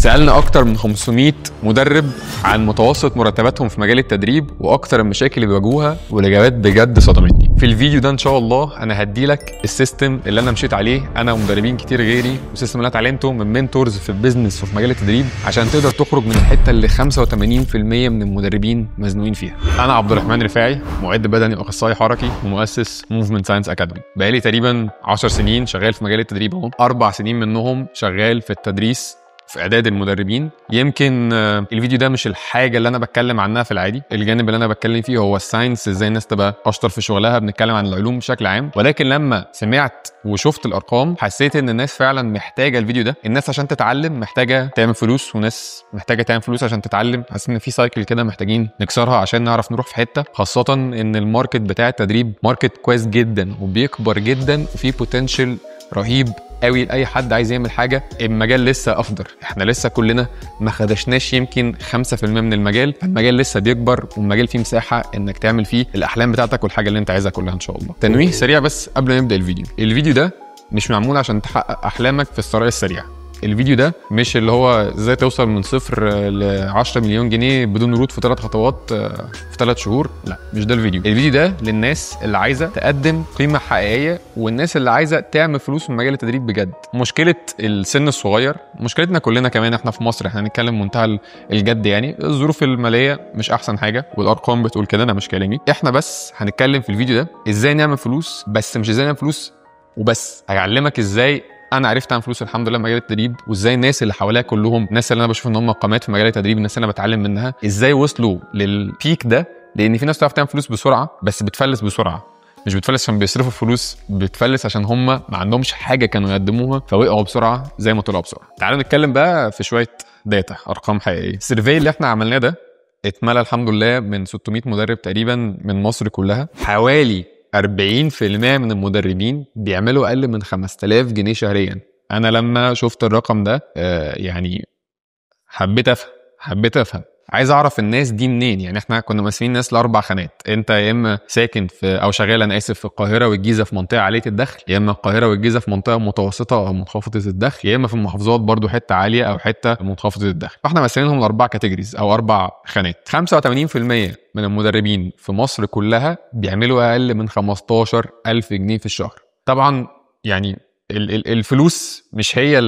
سألنا أكتر من 500 مدرب عن متوسط مرتباتهم في مجال التدريب وأكتر المشاكل اللي بيواجهوها، والإجابات بجد صدمتني. في الفيديو ده إن شاء الله أنا هديلك السيستم اللي أنا مشيت عليه أنا ومدربين كتير غيري، والسيستم اللي أنا اتعلمته من منتورز في البيزنس وفي مجال التدريب، عشان تقدر تخرج من الحتة اللي 85% من المدربين مزنوقين فيها. أنا عبد الرحمن رفاعي، معد بدني وأخصائي حركي ومؤسس موفمنت ساينس أكاديمي. بقالي تقريبا 10 سنين شغال في مجال التدريب اهو، 4 سنين منهم شغال في التدريس في اعداد المدربين. يمكن الفيديو ده مش الحاجه اللي انا بتكلم عنها في العادي، الجانب اللي انا بتكلم فيه هو الساينس، ازاي الناس تبقى اشطر في شغلها، بنتكلم عن العلوم بشكل عام. ولكن لما سمعت وشفت الارقام حسيت ان الناس فعلا محتاجه الفيديو ده. الناس عشان تتعلم محتاجه تعمل فلوس، وناس محتاجه تعمل فلوس عشان تتعلم. حاسس ان في سايكل كده محتاجين نكسرها عشان نعرف نروح في حته، خاصه ان الماركت بتاع التدريب ماركت كويس جدا وبيكبر جدا وفي بوتنشال رهيب قوي لاي حد عايز يعمل حاجه. المجال لسه اخضر، احنا لسه كلنا ما خدشناش يمكن 5% من المجال. المجال لسه بيكبر والمجال فيه مساحه انك تعمل فيه الاحلام بتاعتك والحاجه اللي انت عايزها كلها ان شاء الله. تنويه سريع بس قبل ما نبدا الفيديو ده مش معمول عشان تحقق احلامك في الثراء السريع. الفيديو ده مش اللي هو ازاي توصل من 0 ل 10 مليون جنيه بدون روت في 3 خطوات في 3 شهور. لا، مش ده الفيديو ده للناس اللي عايزه تقدم قيمه حقيقيه، والناس اللي عايزه تعمل فلوس في مجال التدريب بجد. مشكله السن الصغير مشكلتنا كلنا كمان، احنا في مصر، احنا هنتكلم منتهى الجد. يعني الظروف الماليه مش احسن حاجه والارقام بتقول كده، انا مش كلامي. احنا بس هنتكلم في الفيديو ده ازاي نعمل فلوس، بس مش ازاي نعمل فلوس وبس، هيعلمك ازاي انا عرفت اعمل فلوس الحمد لله في مجال التدريب، وازاي الناس اللي حواليا كلهم، الناس اللي انا بشوف ان هم قامات في مجال التدريب، الناس اللي انا بتعلم منها، ازاي وصلوا للبيك ده. لان في ناس بتعرف تعمل فلوس بسرعه بس بتفلس بسرعه. مش بتفلس عشان بيصرفوا فلوس، بتفلس عشان هم ما عندهمش حاجه كانوا يقدموها فوقعوا بسرعه زي ما طلعوا بسرعه. تعالوا نتكلم بقى في شويه داتا، ارقام حقيقيه. السيرفي اللي احنا عملناه ده اتملى الحمد لله من 600 مدرب تقريبا من مصر كلها. حوالي 40% من المدربين بيعملوا اقل من 5000 جنيه شهريا. انا لما شفت الرقم ده يعني حبيت افهم عايز اعرف الناس دي منين. يعني احنا كنا مقسمين الناس ل4 خانات، انت يا اما ساكن في او شغال انا اسف في القاهره والجيزه في منطقه عاليه الدخل، يا اما القاهره والجيزه في منطقه متوسطه او منخفضه الدخل، يا اما في المحافظات برضو حته عاليه او حته منخفضه الدخل. فاحنا مقسمينهم ل4 كاتيجوريز او 4 خانات. 85% من المدربين في مصر كلها بيعملوا اقل من 15000 جنيه في الشهر. طبعا يعني الفلوس مش هي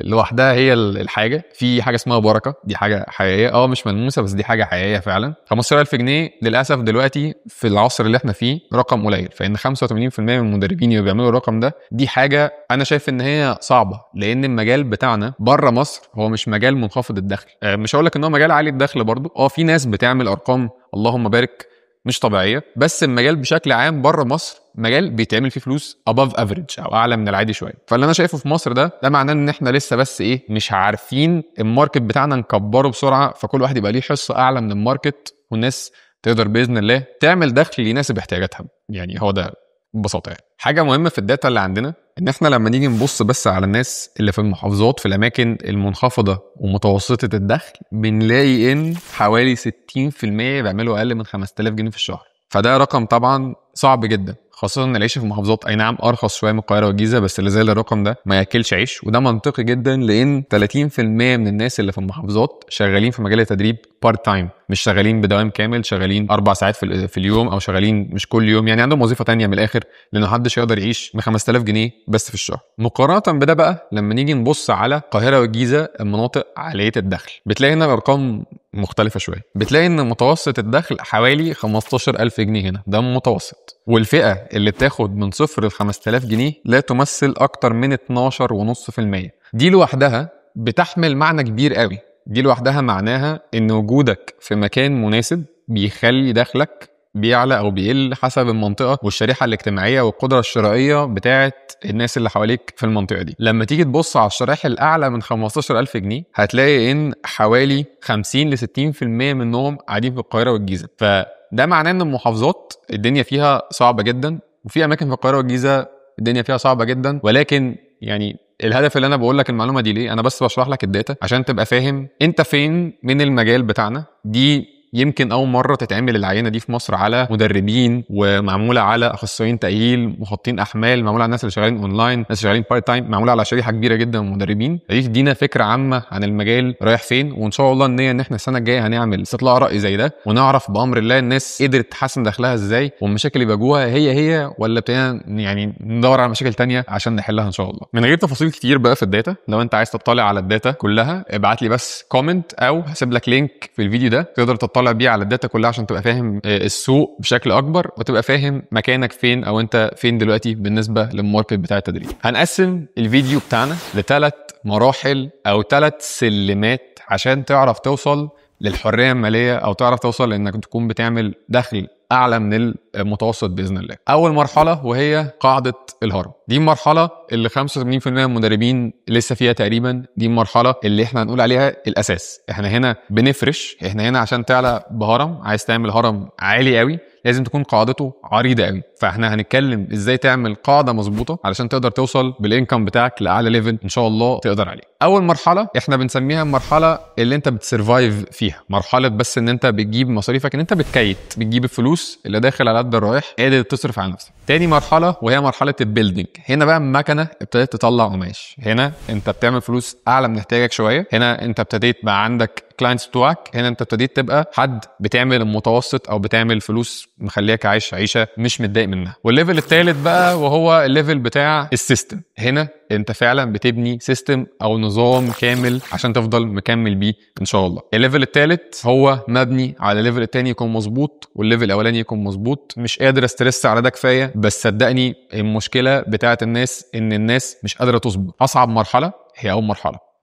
لوحدها هي الحاجه، في حاجه اسمها بركه، دي حاجه حقيقيه مش ملموسه، بس دي حاجه حقيقيه فعلا. 15000 جنيه للاسف دلوقتي في العصر اللي احنا فيه رقم قليل، فان 85% من المدربين اللي بيعملوا الرقم ده، دي حاجه انا شايف ان هي صعبه. لان المجال بتاعنا بره مصر هو مش مجال منخفض الدخل، مش هقول لك ان هو مجال عالي الدخل برضو، في ناس بتعمل ارقام اللهم بارك مش طبيعيه، بس المجال بشكل عام بره مصر مجال بيتعمل فيه فلوس above average او اعلى من العادي شويه. فاللي انا شايفه في مصر ده معناه ان احنا لسه بس مش عارفين الماركت بتاعنا نكبره بسرعه، فكل واحد يبقى ليه حصه اعلى من الماركت، والناس تقدر باذن الله تعمل دخل يناسب احتياجاتها. يعني هو ده ببساطه. يعني حاجه مهمه في الداتا اللي عندنا ان احنا لما نيجي نبص بس على الناس اللي في المحافظات في الاماكن المنخفضه ومتوسطه الدخل، بنلاقي ان حوالي 60% بيعملوا اقل من 5000 جنيه في الشهر. فده رقم طبعا صعب جدا، خاصه ان العيشه في المحافظات اي نعم ارخص شويه من القاهره والجيزه، بس اللي زي الرقم ده ما ياكلش عيش. وده منطقي جدا لان 30% من الناس اللي في المحافظات شغالين في مجال التدريب بارت تايم، مش شغالين بدوام كامل، شغالين 4 ساعات في اليوم، او شغالين مش كل يوم، يعني عندهم وظيفه تانية من الاخر، لانه محدش يقدر يعيش ب 5000 جنيه بس في الشهر. مقارنه بده بقى لما نيجي نبص على القاهره والجيزه، المناطق عاليه الدخل، بتلاقي هنا الارقام مختلفه شويه. بتلاقي ان متوسط الدخل حوالي 15000 جنيه هنا، ده متوسط. والفئه اللي بتاخد من 0 ل 5000 جنيه لا تمثل اكتر من 12.5%. دي لوحدها بتحمل معنى كبير قوي. دي لوحدها معناها ان وجودك في مكان مناسب بيخلي دخلك بيعلى او بيقل حسب المنطقه والشريحه الاجتماعيه والقدره الشرائيه بتاعت الناس اللي حواليك في المنطقه دي. لما تيجي تبص على الشرائح الاعلى من 15000 جنيه هتلاقي ان حوالي 50 ل 60% منهم قاعدين في القاهره والجيزه. فده معناه ان المحافظات الدنيا فيها صعبه جدا، وفي اماكن في القاهره والجيزه الدنيا فيها صعبه جدا. ولكن يعني الهدف اللي انا بقول لك المعلومه دي ليه، انا بس بشرح لك الداتا عشان تبقى فاهم انت فين من المجال بتاعنا. دي يمكن اول مره تتعمل العينه دي في مصر على مدربين، ومعموله على اخصائيين تاهيل، محطين احمال، معموله على الناس اللي شغالين اونلاين، ناس شغالين بارت تايم، معموله على شريحه كبيره جدا من المدربين. دي تدينا فكره عامه عن المجال رايح فين. وان شاء الله النيه ان احنا السنه الجايه هنعمل استطلاع راي زي ده، ونعرف بامر الله الناس قدرت تحسن دخلها ازاي، والمشاكل اللي بيواجهوها هي ولا ابتدينا يعني ندور على مشاكل تانية عشان نحلها ان شاء الله. من غير تفاصيل كتير بقى في الداتا، لو انت عايز تطلع على الداتا كلها ابعت لي بس كومنت، او هسيب لك لينك في الفيديو ده تقدر تطلع بيه على الداتا كلها عشان تبقى فاهم السوق بشكل اكبر، وتبقى فاهم مكانك فين او انت فين دلوقتي بالنسبه للماركت بتاع التدريب. هنقسم الفيديو بتاعنا ل3 مراحل او 3 سلمات عشان تعرف توصل للحريه الماليه، او تعرف توصل لانك تكون بتعمل دخل اعلى من المتوسط باذن الله. اول مرحله وهي قاعده الهرم، دي المرحله اللي 85% من المدربين لسه فيها تقريبا. دي المرحله اللي احنا هنقول عليها الاساس. احنا هنا بنفرش، احنا هنا عشان تعلى بهرم، عايز تعمل هرم عالي قوي لازم تكون قاعدته عريضه قوي. فاحنا هنتكلم ازاي تعمل قاعده مظبوطه علشان تقدر توصل بالانكم بتاعك لاعلى ليفل ان شاء الله تقدر عليه. اول مرحله احنا بنسميها المرحله اللي انت بتسرفايف فيها، مرحله بس ان انت بتجيب مصاريفك، ان انت بتجيب الفلوس اللي داخل على قد الرايح، قادر تصرف على نفسك. تاني مرحله وهي مرحله البيلدينج، هنا بقى المكنه ابتدت تطلع قماش، هنا انت بتعمل فلوس اعلى من احتياجك شويه، هنا انت ابتديت بقى عندك كلاينتس بتوعك، هنا انت ابتديت تبقى حد بتعمل المتوسط او بتعمل فلوس مخليك عايش عيشه مش متضايق منها. والليفل الثالث بقى وهو الليفل بتاع السيستم، هنا انت فعلا بتبني سيستم او نظام كامل عشان تفضل مكمل بيه ان شاء الله. الليفل الثالث هو مبني على الليفل الثاني يكون مظبوط والليفل الاولاني يكون مظبوط. مش قادر استرس على ده كفايه، بس صدقني المشكله بتاعت الناس ان الناس مش قادره تصبر. اصعب مرحله هي اول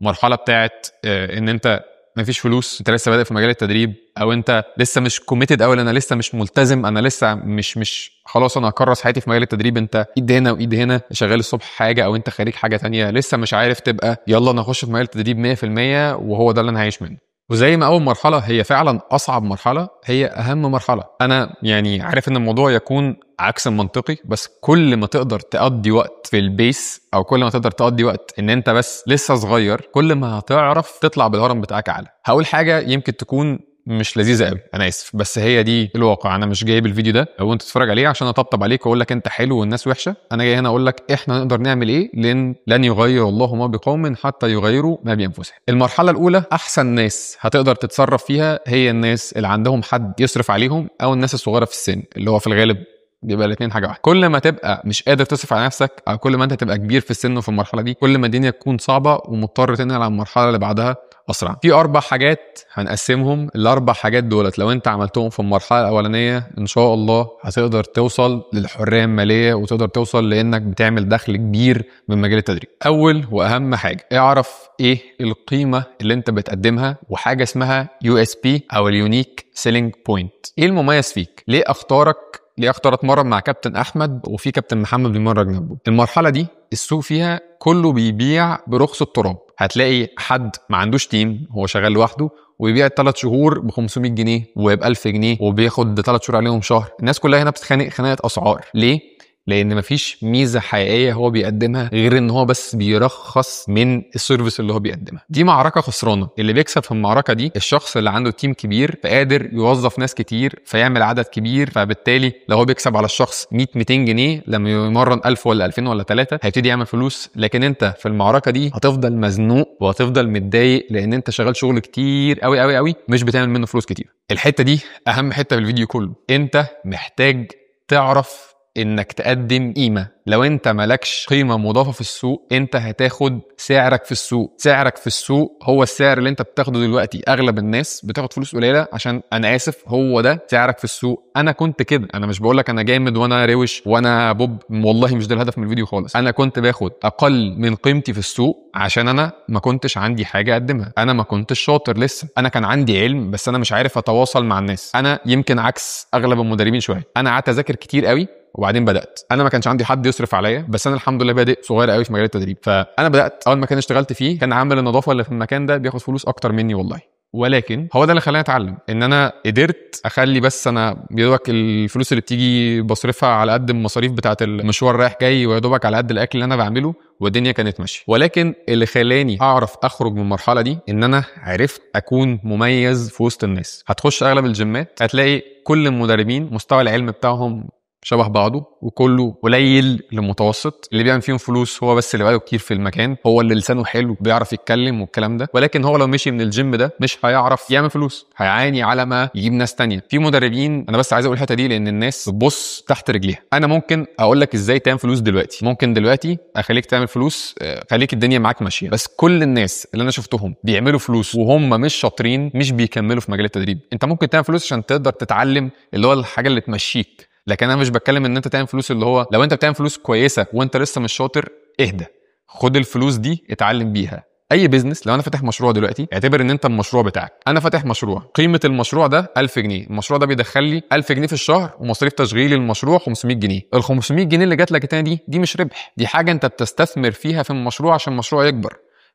مرحله بتاعت ان انت مفيش فلوس، انت لسه بادئ في مجال التدريب، او انت لسه مش كوميتد قوي، انا لسه مش ملتزم، انا لسه مش خلاص انا هكرس حياتي في مجال التدريب. انت ايد هنا وايد هنا، شغال الصبح حاجه او انت خريج حاجه تانية، لسه مش عارف تبقى يلا انا اخش في مجال التدريب 100% وهو ده اللي انا هعيش منه. وزي ما اول مرحله هي فعلا اصعب مرحله، هي اهم مرحله. انا يعني عارف ان الموضوع يكون عكس المنطقي، بس كل ما تقدر تقضي وقت في البيس، او كل ما تقدر تقضي وقت ان انت بس لسه صغير، كل ما هتعرف تطلع بالهرم بتاعك اعلى. هقول حاجه يمكن تكون مش لذيذه قوي، انا اسف، بس هي دي الواقع. انا مش جايب الفيديو ده او انت تتفرج عليه عشان اطبطب عليك واقول لك انت حلو والناس وحشه، انا جاي هنا اقول لك احنا نقدر نعمل ايه، لان لن يغير الله ما بقوم حتى يغيروا ما بانفسهم. المرحله الاولى احسن ناس هتقدر تتصرف فيها هي الناس اللي عندهم حد يصرف عليهم، او الناس الصغيره في السن، اللي هو في الغالب بيبقى الاثنين حاجه واحده. كل ما تبقى مش قادر تصرف على نفسك، او كل ما انت تبقى كبير في السن وفي المرحله دي، كل ما الدنيا تكون صعبه ومضطر تنقل على المرحله اللي بعدها اسرع. في 4 حاجات هنقسمهم، ال4 حاجات دولت لو انت عملتهم في المرحله الاولانيه ان شاء الله هتقدر توصل للحريه الماليه، وتقدر توصل لانك بتعمل دخل كبير من مجال التدريب. اول واهم حاجه، اعرف ايه القيمه اللي انت بتقدمها، وحاجه اسمها USP او اليونيك سيلينج بوينت. ايه المميز فيك؟ ليه اختار اتمرن مع كابتن احمد وفي كابتن محمد بيمرن جنبه؟ المرحله دي السوق فيها كله بيبيع برخص التراب. هتلاقي حد ما عندوش تيم، هو شغال لوحده ويبيع 3 شهور ب 500 جنيه وب 1000 جنيه وبياخد 3 شهور عليهم شهر. الناس كلها هنا بتتخانق خناقه اسعار. ليه؟ لان مفيش ميزه حقيقيه هو بيقدمها غير ان هو بس بيرخص من السيرفيس اللي هو بيقدمها. دي معركه خسرانه. اللي بيكسب في المعركه دي الشخص اللي عنده تيم كبير، فقادر يوظف ناس كتير فيعمل عدد كبير، فبالتالي لو هو بيكسب على الشخص 100-200 جنيه لما يمرن 1000 ولا 2000 ولا 3 هيبتدي يعمل فلوس. لكن انت في المعركه دي هتفضل مزنوق وهتفضل متضايق لان انت شغال شغل كتير قوي قوي قوي مش بتعمل منه فلوس كتير. الحته دي اهم حته في الفيديو كله. انت محتاج تعرف انك تقدم قيمة. لو انت مالكش قيمة مضافة في السوق، انت هتاخد سعرك في السوق. سعرك في السوق هو السعر اللي انت بتاخده دلوقتي. اغلب الناس بتاخد فلوس قليلة عشان انا اسف هو ده سعرك في السوق. انا كنت كده، انا مش بقولك انا جامد وانا روش وانا بوب، والله مش ده الهدف من الفيديو خالص. انا كنت باخد اقل من قيمتي في السوق عشان انا ما كنتش عندي حاجة اقدمها، انا ما كنتش شاطر لسه، انا كان عندي علم بس انا مش عارف اتواصل مع الناس. انا يمكن عكس اغلب المدربين شوية، انا قعدت اذاكر كتير قوي وبعدين بدات. انا ما كانش عندي حد يصرف عليا، بس انا الحمد لله بادئ صغير قوي في مجال التدريب. فانا بدات اول مكان اشتغلت فيه كان عامل النظافه اللي في المكان ده بياخد فلوس اكتر مني والله. ولكن هو ده اللي خلاني اتعلم، ان انا قدرت اخلي بس انا يدوبك الفلوس اللي بتيجي بصرفها على قد المصاريف بتاعه المشوار رايح جاي، ويدوبك على قد الاكل اللي انا بعمله، والدنيا كانت ماشيه. ولكن اللي خلاني اعرف اخرج من المرحله دي ان انا عرفت اكون مميز في وسط الناس. هتخش اغلب الجيمات هتلاقي كل المدربين مستوى العلم بتاعهم شبه بعضه، وكله قليل لمتوسط. اللي بيعمل فيهم فلوس هو بس اللي بقاله كتير في المكان، هو اللي لسانه حلو بيعرف يتكلم والكلام ده. ولكن هو لو مشي من الجيم ده مش هيعرف يعمل فلوس، هيعاني على ما يجيب ناس تانية. في مدربين، انا بس عايز اقول الحته دي لان الناس بتبص تحت رجليها. انا ممكن اقول لك ازاي تعمل فلوس دلوقتي، ممكن دلوقتي اخليك تعمل فلوس، خليك الدنيا معاك ماشيه. بس كل الناس اللي انا شفتهم بيعملوا فلوس وهم مش شاطرين، مش بيكملوا في مجال التدريب. انت ممكن تعمل فلوس عشان تقدر تتعلم اللي هو الحاجه اللي تمشيك، لكن انا مش بتكلم ان انت تعمل فلوس اللي هو لو انت بتعمل فلوس كويسه وانت لسه مش شاطر، اهدى خد الفلوس دي اتعلم بيها. اي بيزنس، لو انا فاتح مشروع دلوقتي، اعتبر ان انت المشروع بتاعك. انا فاتح مشروع، قيمه المشروع ده 1000 جنيه، المشروع ده بيدخل لي 1000 جنيه في الشهر، ومصاريف تشغيل المشروع 500 جنيه. ال 500 جنيه اللي جات لك تاني دي مش ربح، دي حاجه انت بتستثمر فيها في المشروع عشان المشروع يكبر.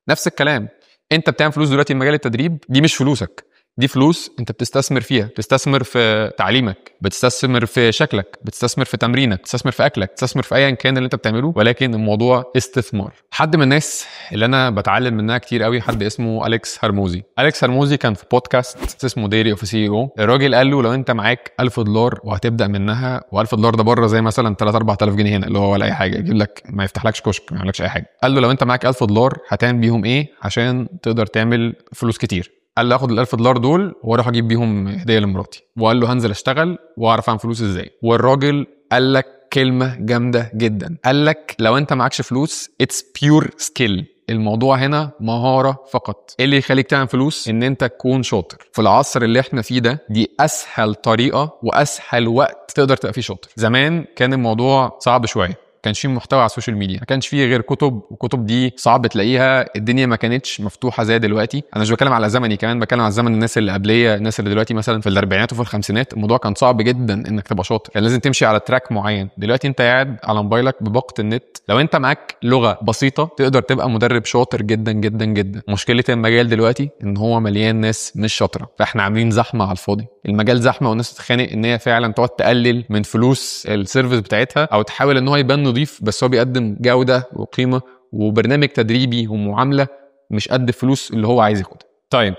نفس الكلام، انت بتعمل فلوس دلوقتي في مجال التدريب، دي مش فلوسك، دي فلوس انت بتستثمر فيها. بتستثمر في تعليمك، بتستثمر في شكلك، بتستثمر في تمرينك، بتستثمر في اكلك، بتستثمر في ايا كان اللي انت بتعمله. ولكن الموضوع استثمار. حد من الناس اللي انا بتعلم منها كتير قوي حد اسمه أليكس هرموزي. أليكس هرموزي كان في بودكاست اسمه ديري اوف سي او. الراجل قال له لو انت معاك $1000 وهتبدا منها، و$1000 ده بره زي مثلا 3-4000 جنيه هنا، اللي هو ولا اي حاجه، يجيب لك ما يفتحلكش كشك، ما يعملكش اي حاجه. قال له لو انت معاك $1000 هتعمل بيهم ايه عشان تقدر تعمل فلوس كتير؟ قال له اخد $1000 دول واروح اجيب بيهم هديه لمراتي. وقال له هنزل اشتغل واعرف اعمل فلوس ازاي. والراجل قال لك كلمه جامده جدا، قال لك لو انت معكش فلوس اتس بيور سكيل، الموضوع هنا مهاره فقط. ايه اللي يخليك تعمل فلوس؟ ان انت تكون شاطر. في العصر اللي احنا فيه ده، دي اسهل طريقه واسهل وقت تقدر تبقى فيه شاطر. زمان كان الموضوع صعب شويه، كانش فيه محتوى على السوشيال ميديا، ما كانش فيه غير كتب، وكتب دي صعب تلاقيها، الدنيا ما كانتش مفتوحه زي دلوقتي. انا مش بتكلم على زمني، كمان بتكلم على زمن الناس اللي قبليه، الناس اللي دلوقتي مثلا في الاربعينات وفي الخمسينات. الموضوع كان صعب جدا انك تبقى شاطر، كان لازم تمشي على تراك معين. دلوقتي انت قاعد على موبايلك بباقه النت، لو انت معاك لغه بسيطه تقدر تبقى مدرب شاطر جدا جدا جدا. مشكله المجال دلوقتي ان هو مليان ناس مش شاطره، فاحنا عاملين زحمه على الفاضي. المجال زحمه والناس تتخانق ان هي فعلا تقعد تقلل من فلوس السيرفيس بتاعتها، او تحاول ان هو يبان نظيف بس هو بيقدم جوده وقيمه وبرنامج تدريبي ومعامله مش قد الفلوس اللي هو عايز ياخدها. طيب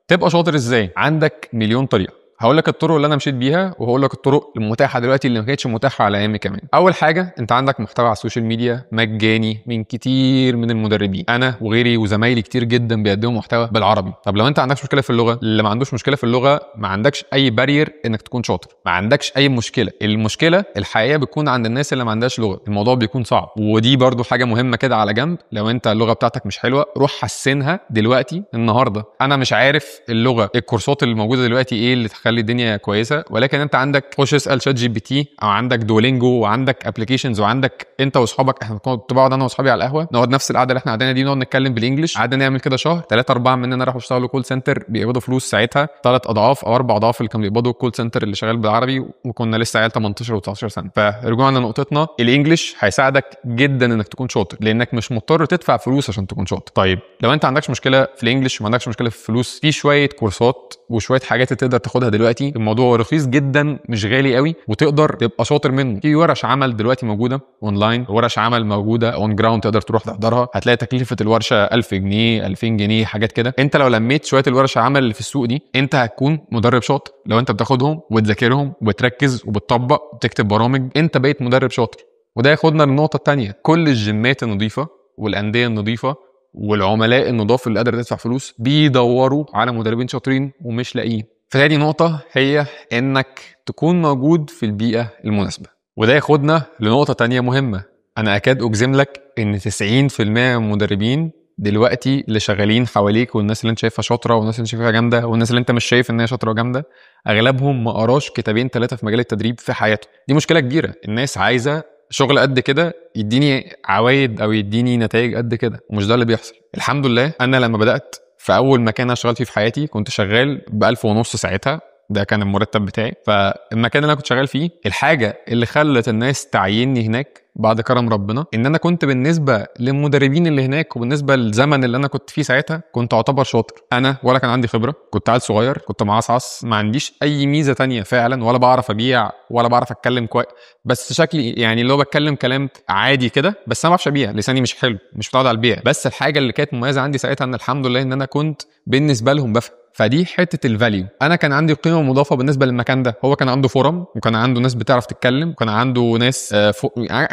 تبقى شاطر ازاي؟ عندك مليون طريقه. هقول لك الطرق اللي انا مشيت بيها، وهقول لك الطرق المتاحه دلوقتي اللي ما كانتش متاحه على ايامي كمان. اول حاجه، انت عندك محتوى على السوشيال ميديا مجاني من كتير من المدربين، انا وغيري وزمايلي كتير جدا بيقدموا محتوى بالعربي. طب لو انت عندكش مشكله في اللغه، اللي ما عندوش مشكله في اللغه ما عندكش اي بارير انك تكون شاطر، ما عندكش اي مشكله. المشكله الحقيقيه بتكون عند الناس اللي ما عندهاش لغه، الموضوع بيكون صعب. ودي برضو حاجه مهمه كده على جنب، لو انت اللغه بتاعتك مش حلوه روح حسنها دلوقتي النهارده. انا مش عارف اللغه، الكورسات اللي موجوده دلوقتي ايه اللي تخلي الدنيا كويسه، ولكن انت عندك خش اسال شات جي بي تي، او عندك دولينجو، وعندك ابلكيشنز، وعندك انت واصحابك. احنا كنت بقعد انا واصحابي على القهوه، نقعد نفس القعده اللي احنا قاعدينها دي، نقعد نتكلم بالانجلش. قعدنا نعمل كده شهر، 3-4 مننا راحوا اشتغلوا كول سنتر بيقبضوا فلوس ساعتها 3 أضعاف او 4 أضعاف اللي كانوا بيقبضوا الكول سنتر اللي شغال بالعربي، وكنا لسه عيال 18 و19 سنه. فرجوعنا لنقطتنا، الانجليش هيساعدك جدا انك تكون شاطر، لانك مش مضطر تدفع فلوس عشان تكون شاطر. طيب لو انت عندكش مشكله في الانجليش وما عندكش مشكله في الفلوس، في شويه كورسات وشويه حاجات تقدر تاخدها دلوقتي. الموضوع رخيص جدا، مش غالي قوي، وتقدر تبقى شاطر منه. في ورش عمل دلوقتي موجوده اونلاين، ورش عمل موجوده اون جراوند تقدر تروح تحضرها. هتلاقي تكلفه الورشه 1000 جنيه 2000 جنيه حاجات كده. انت لو لميت شويه الورش عمل اللي في السوق دي، انت هتكون مدرب شاطر. لو انت بتاخدهم وتذاكرهم وبتركز وبتطبق وبتكتب برامج، انت بقيت مدرب شاطر. وده ياخدنا للنقطه الثانيه، كل الجيمات النظيفه والانديه النظيفه والعملاء النضاف اللي قادر تدفع فلوس بيدوروا على مدربين شاطرين ومش لاقيين. فتاني نقطة هي انك تكون موجود في البيئة المناسبة. وده ياخدنا لنقطة تانية مهمة، انا اكاد اجزم لك ان 90% من المدربين دلوقتي اللي شغالين حواليك، والناس اللي انت شايفها شاطرة والناس اللي انت شايفها جامدة والناس اللي انت مش شايف ان هي شاطرة وجامدة، اغلبهم ما قراش 2-3 في مجال التدريب في حياته. دي مشكلة كبيرة. الناس عايزة شغل قد كده يديني عوايد او يديني نتائج قد كده، ومش ده اللي بيحصل. الحمد لله انا لما بدأت في اول مكان انا اشتغلت فيه في حياتي كنت شغال ب1500 ساعتها، ده كان المرتب بتاعي. فالمكان اللي انا كنت شغال فيه، الحاجه اللي خلت الناس تعيني هناك بعد كرم ربنا، ان انا كنت بالنسبه للمدربين اللي هناك وبالنسبه للزمن اللي انا كنت فيه ساعتها كنت اعتبر شاطر. انا ولا كان عندي خبره، كنت عيل صغير، كنت معصعص، ما عنديش اي ميزه تانية فعلا، ولا بعرف ابيع ولا بعرف اتكلم كويس، بس شكلي يعني اللي هو بتكلم كلام عادي كده، بس انا ما بعرفش ابيع، لساني مش حلو، مش متعود على البيع. بس الحاجه اللي كانت مميزه عندي ساعتها ان الحمد لله ان انا كنت بالنسبه لهم بفهم. فدي حته الفاليو. انا كان عندي قيمه مضافه بالنسبه للمكان ده. هو كان عنده فورم، وكان عنده ناس بتعرف تتكلم، وكان عنده ناس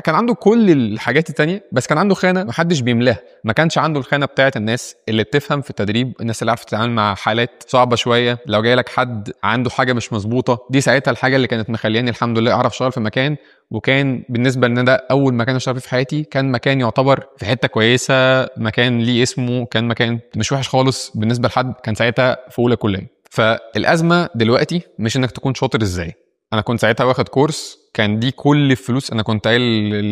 كان عنده كل الحاجات التانية، بس كان عنده خانه محدش بيملاها. ما كانش عنده الخانه بتاعه الناس اللي بتفهم في التدريب، الناس اللي عارفه تتعامل مع حالات صعبه شويه. لو جاي لك حد عنده حاجه مش مظبوطه، دي ساعتها الحاجه اللي كانت مخلياني الحمد لله اعرف اشتغل في مكان. وكان بالنسبه لنا ده اول مكان اشتغل فيه في حياتي، كان مكان يعتبر في حته كويسه، مكان ليه اسمه، كان مكان مش وحش خالص بالنسبه لحد كان ساعتها في اولى كليه. فالازمه دلوقتي مش انك تكون شاطر ازاي. انا كنت ساعتها واخد كورس، كان دي كل الفلوس. انا كنت قايل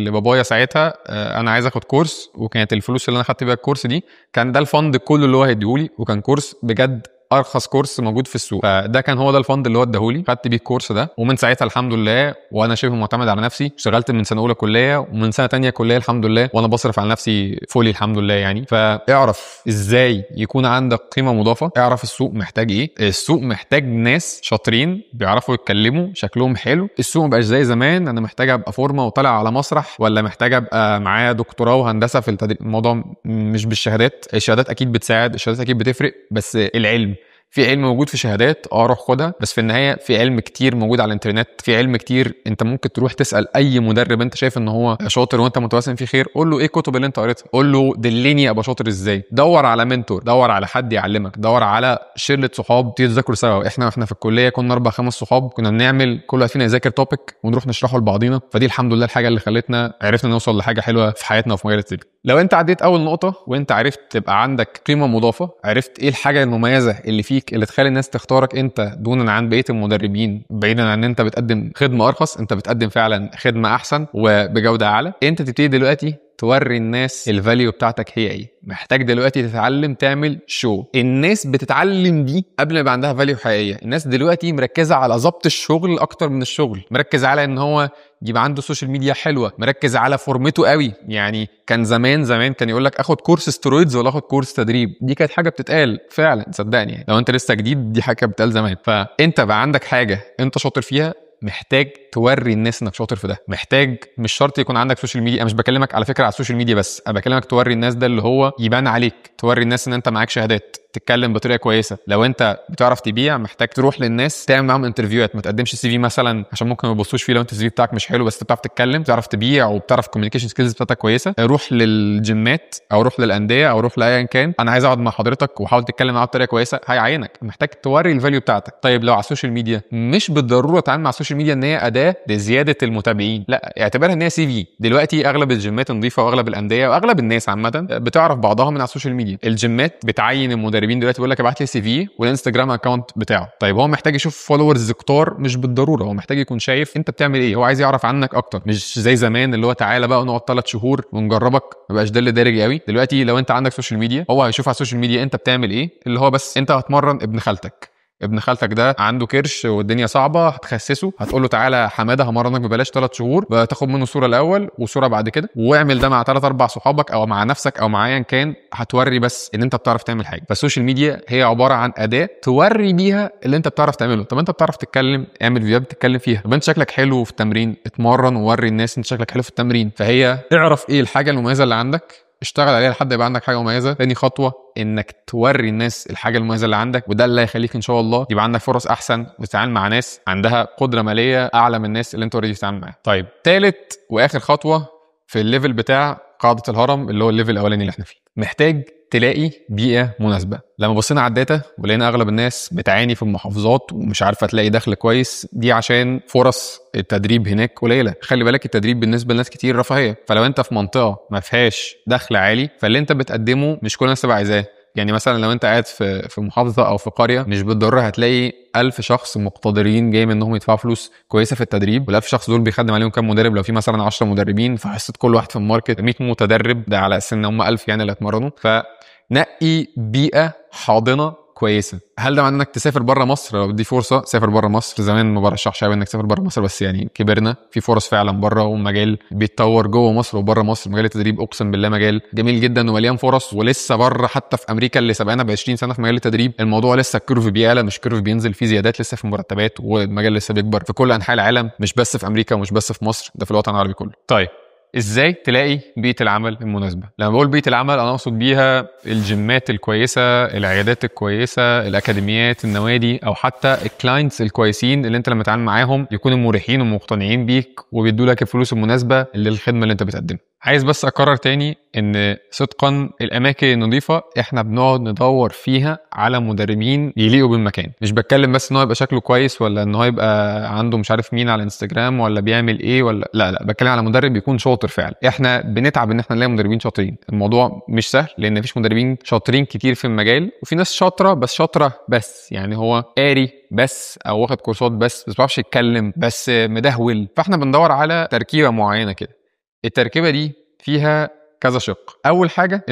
لبابايا ساعتها انا عايز اخد كورس، وكانت الفلوس اللي انا خدت بيها الكورس دي كان ده الفند كله اللي هو هيديهولي، وكان كورس بجد ارخص كورس موجود في السوق. فده كان هو ده الفند اللي هو اداهولي، خدت بيه الكورس ده، ومن ساعتها الحمد لله وانا شبه معتمد على نفسي. اشتغلت من سنه اولى كليه، ومن سنه تانية كليه الحمد لله، وانا بصرف على نفسي فولي الحمد لله يعني. فاعرف ازاي يكون عندك قيمه مضافه، اعرف السوق محتاج ايه. السوق محتاج ناس شاطرين بيعرفوا يتكلموا، شكلهم حلو. السوق مبقاش زي زمان انا محتاج ابقى فورمه وطالع على مسرح، ولا محتاج ابقى معايا دكتوراه وهندسه في التدريب. الموضوع مش بالشهادات، الشهادات اكيد بتساعد، الشهادات اكيد بتفرق، بس العلم، في علم موجود في شهادات روح خدها، بس في النهايه في علم كتير موجود على الانترنت، في علم كتير انت ممكن تروح تسال اي مدرب انت شايف ان هو شاطر وانت متوسم فيه خير، قول له ايه الكتب اللي انت قريتها، قول له دلني ابقى شاطر ازاي. دور على منتور، دور على حد يعلمك، دور على شله صحاب تذاكروا سوا. احنا في الكليه كنا 4 5 صحاب، كنا بنعمل كل واحد فينا يذاكر توبيك ونروح نشرحه لبعضينا. فدي الحمد لله الحاجه اللي خلتنا عرفنا نوصل لحاجه حلوه في حياتنا وفي مجال التدريب. لو انت عديت اول نقطه وانت عرفت تبقى عندك قيمه مضافه، عرفت ايه الحاجه المميزه اللي فيك اللي تخلي الناس تختارك انت دونا عن بقيه المدربين، بعيدا عن ان انت بتقدم خدمه ارخص، انت بتقدم فعلا خدمه احسن وبجوده اعلى. انت تبتدي دلوقتي توري الناس الفاليو بتاعتك هي ايه. محتاج دلوقتي تتعلم تعمل شو. الناس بتتعلم دي قبل ما يبقى عندها فاليو حقيقيه. الناس دلوقتي مركزه على ضبط الشغل اكتر من الشغل، مركز على ان هو يبقى عنده سوشيال ميديا حلوه، مركز على فورمته قوي. يعني كان زمان كان يقول لك اخد كورس سترويدز ولا اخد كورس تدريب، دي كانت حاجه بتتقال فعلا صدقني يعني. لو انت لسه جديد دي حاجه بتتقال زمان. فانت بقى عندك حاجه انت شاطر فيها، محتاج توري الناس انك شاطر في ده. محتاج مش شرط يكون عندك سوشيال ميديا، انا مش بكلمك على فكره على السوشيال ميديا بس، انا بكلمك توري الناس ده اللي هو يبان عليك، توري الناس ان انت معاك شهادات، تتكلم بطريقه كويسه. لو انت بتعرف تبيع محتاج تروح للناس تعمل معاهم انترفيوهات، ما تقدمش سي في مثلا عشان ممكن ما يبصوش فيه لو انت السي في بتاعك مش حلو، بس انت بتعرف تتكلم، بتعرف تبيع، وبتعرف كوميونيكيشن سكيلز بتاعتك كويسه. روح للجيمات او روح للانديه او روح لايا كان، انا عايز اقعد مع حضرتك، وحاول تتكلم معاه بطريقه كويسه، هيعينك. محتاج توري الفاليو بتاعتك. طيب لو على السوشيال ميديا، مش بالضروره تعامل مع السوشيال ميديا ان هي اداه لزياده المتابعين، لا، اعتبرها ان هي سي في. دلوقتي اغلب الجيمات نظيفه، واغلب الانديه واغلب الناس عامه بتعرف بعضها من على السوشيال ميديا. الجيمات بتعين المدربين دلوقتي، بيقول لك ابعت لي سي في والانستجرام اكونت بتاعه. طيب هو محتاج يشوف فولورز كتار؟ مش بالضروره، هو محتاج يكون شايف انت بتعمل ايه، هو عايز يعرف عنك اكتر، مش زي زمان اللي هو تعالى بقى نقعد 3 شهور ونجربك. ما بقاش ده اللي دارج قوي دلوقتي. لو انت عندك سوشيال ميديا، هو هيشوف على السوشيال ميديا انت بتعمل ايه، اللي هو بس انت هتمرن ابن خالتك. ابن خالتك ده عنده كرش والدنيا صعبه، هتخسسه، هتقول له تعالى حماده همرنك ببلاش 3 شهور، تاخد منه صوره الاول وصوره بعد كده، واعمل ده مع 3 4 صحابك او مع نفسك او مع ايا كان. هتوري بس ان انت بتعرف تعمل حاجه. فالسوشيال ميديا هي عباره عن اداه توري بيها اللي انت بتعرف تعمله. طب انت بتعرف تتكلم، اعمل فيديوهات تتكلم فيها. طب انت شكلك حلو في التمرين، اتمرن ووري الناس انت شكلك حلو في التمرين. فهي اعرف ايه الحاجه المميزه اللي عندك، اشتغل عليها لحد يبقى عندك حاجه مميزه. تاني خطوه انك توري الناس الحاجه المميزه اللي عندك، وده اللي هيخليك ان شاء الله يبقى عندك فرص احسن وتتعامل مع ناس عندها قدره ماليه اعلى من الناس اللي انت اوريدي بتتعامل معاها. طيب تالت واخر خطوه في الليفل بتاع قاعده الهرم، اللي هو الليفل الاولاني اللي احنا فيه، محتاج تلاقي بيئه مناسبه. لما بصينا على الداتا ولقينا اغلب الناس بتعاني في المحافظات ومش عارفه تلاقي دخل كويس، دي عشان فرص التدريب هناك قليله. خلي بالك التدريب بالنسبه لناس كتير رفاهيه، فلو انت في منطقه ما فيهاش دخل عالي، فاللي انت بتقدمه مش كل الناس تبقى عايزاه. يعني مثلا لو انت قاعد في محافظه او في قريه، مش بالضروره هتلاقي 1000 شخص مقتدرين جاي منهم يدفعوا فلوس كويسه في التدريب، وال1000 شخص دول بيخدم عليهم كام مدرب. لو في مثلا 10 مدربين فحصه كل واحد في الماركت 100 متدرب، ده على اساس ان هم 1000 يعني اللي هيتمرنوا. فنقي بيئه حاضنه كويسه. هل ده معناه انك تسافر بره مصر؟ لو دي فرصه سافر بره مصر. زمان ما برشحش قوي انك تسافر بره مصر، بس يعني كبرنا، في فرص فعلا بره، ومجال بيتطور جوه مصر وبره مصر. مجال التدريب اقسم بالله مجال جميل جدا ومليان فرص، ولسه بره حتى في امريكا اللي سبقنا ب 20 سنه في مجال التدريب الموضوع لسه الكيرف بيعلى مش كيرف بينزل، في زيادات لسه في المرتبات، والمجال لسه بيكبر في كل انحاء العالم، مش بس في امريكا ومش بس في مصر، ده في الوطن العربي كله. طيب ازاي تلاقي بيئه العمل المناسبه؟ لما بقول بيئه العمل انا اقصد بيها الجيمات الكويسه، العيادات الكويسه، الاكاديميات، النوادي، او حتى الكلاينتس الكويسين اللي انت لما تتعامل معاهم يكونوا مريحين ومقتنعين بيك وبيدوا لك الفلوس المناسبه للخدمه اللي انت بتقدمها. عايز بس اكرر تاني ان صدقا الاماكن النظيفه احنا بنقعد ندور فيها على مدربين يليقوا بالمكان. مش بتكلم بس ان هو يبقى شكله كويس، ولا ان هو يبقى عنده مش عارف مين على انستجرام، ولا بيعمل ايه، ولا لا، بتكلم على مدرب يكون شاطر فعلا. احنا بنتعب ان احنا نلاقي مدربين شاطرين، الموضوع مش سهل لان مفيش مدربين شاطرين كتير في المجال، وفي ناس شاطره بس شاطره بس يعني هو قاري بس او واخد كورسات بس ما بيعرفش يتكلم، بس مدهول. فاحنا بندور على تركيبه معينه كده. التركيبه دي فيها كذا شق. اول حاجه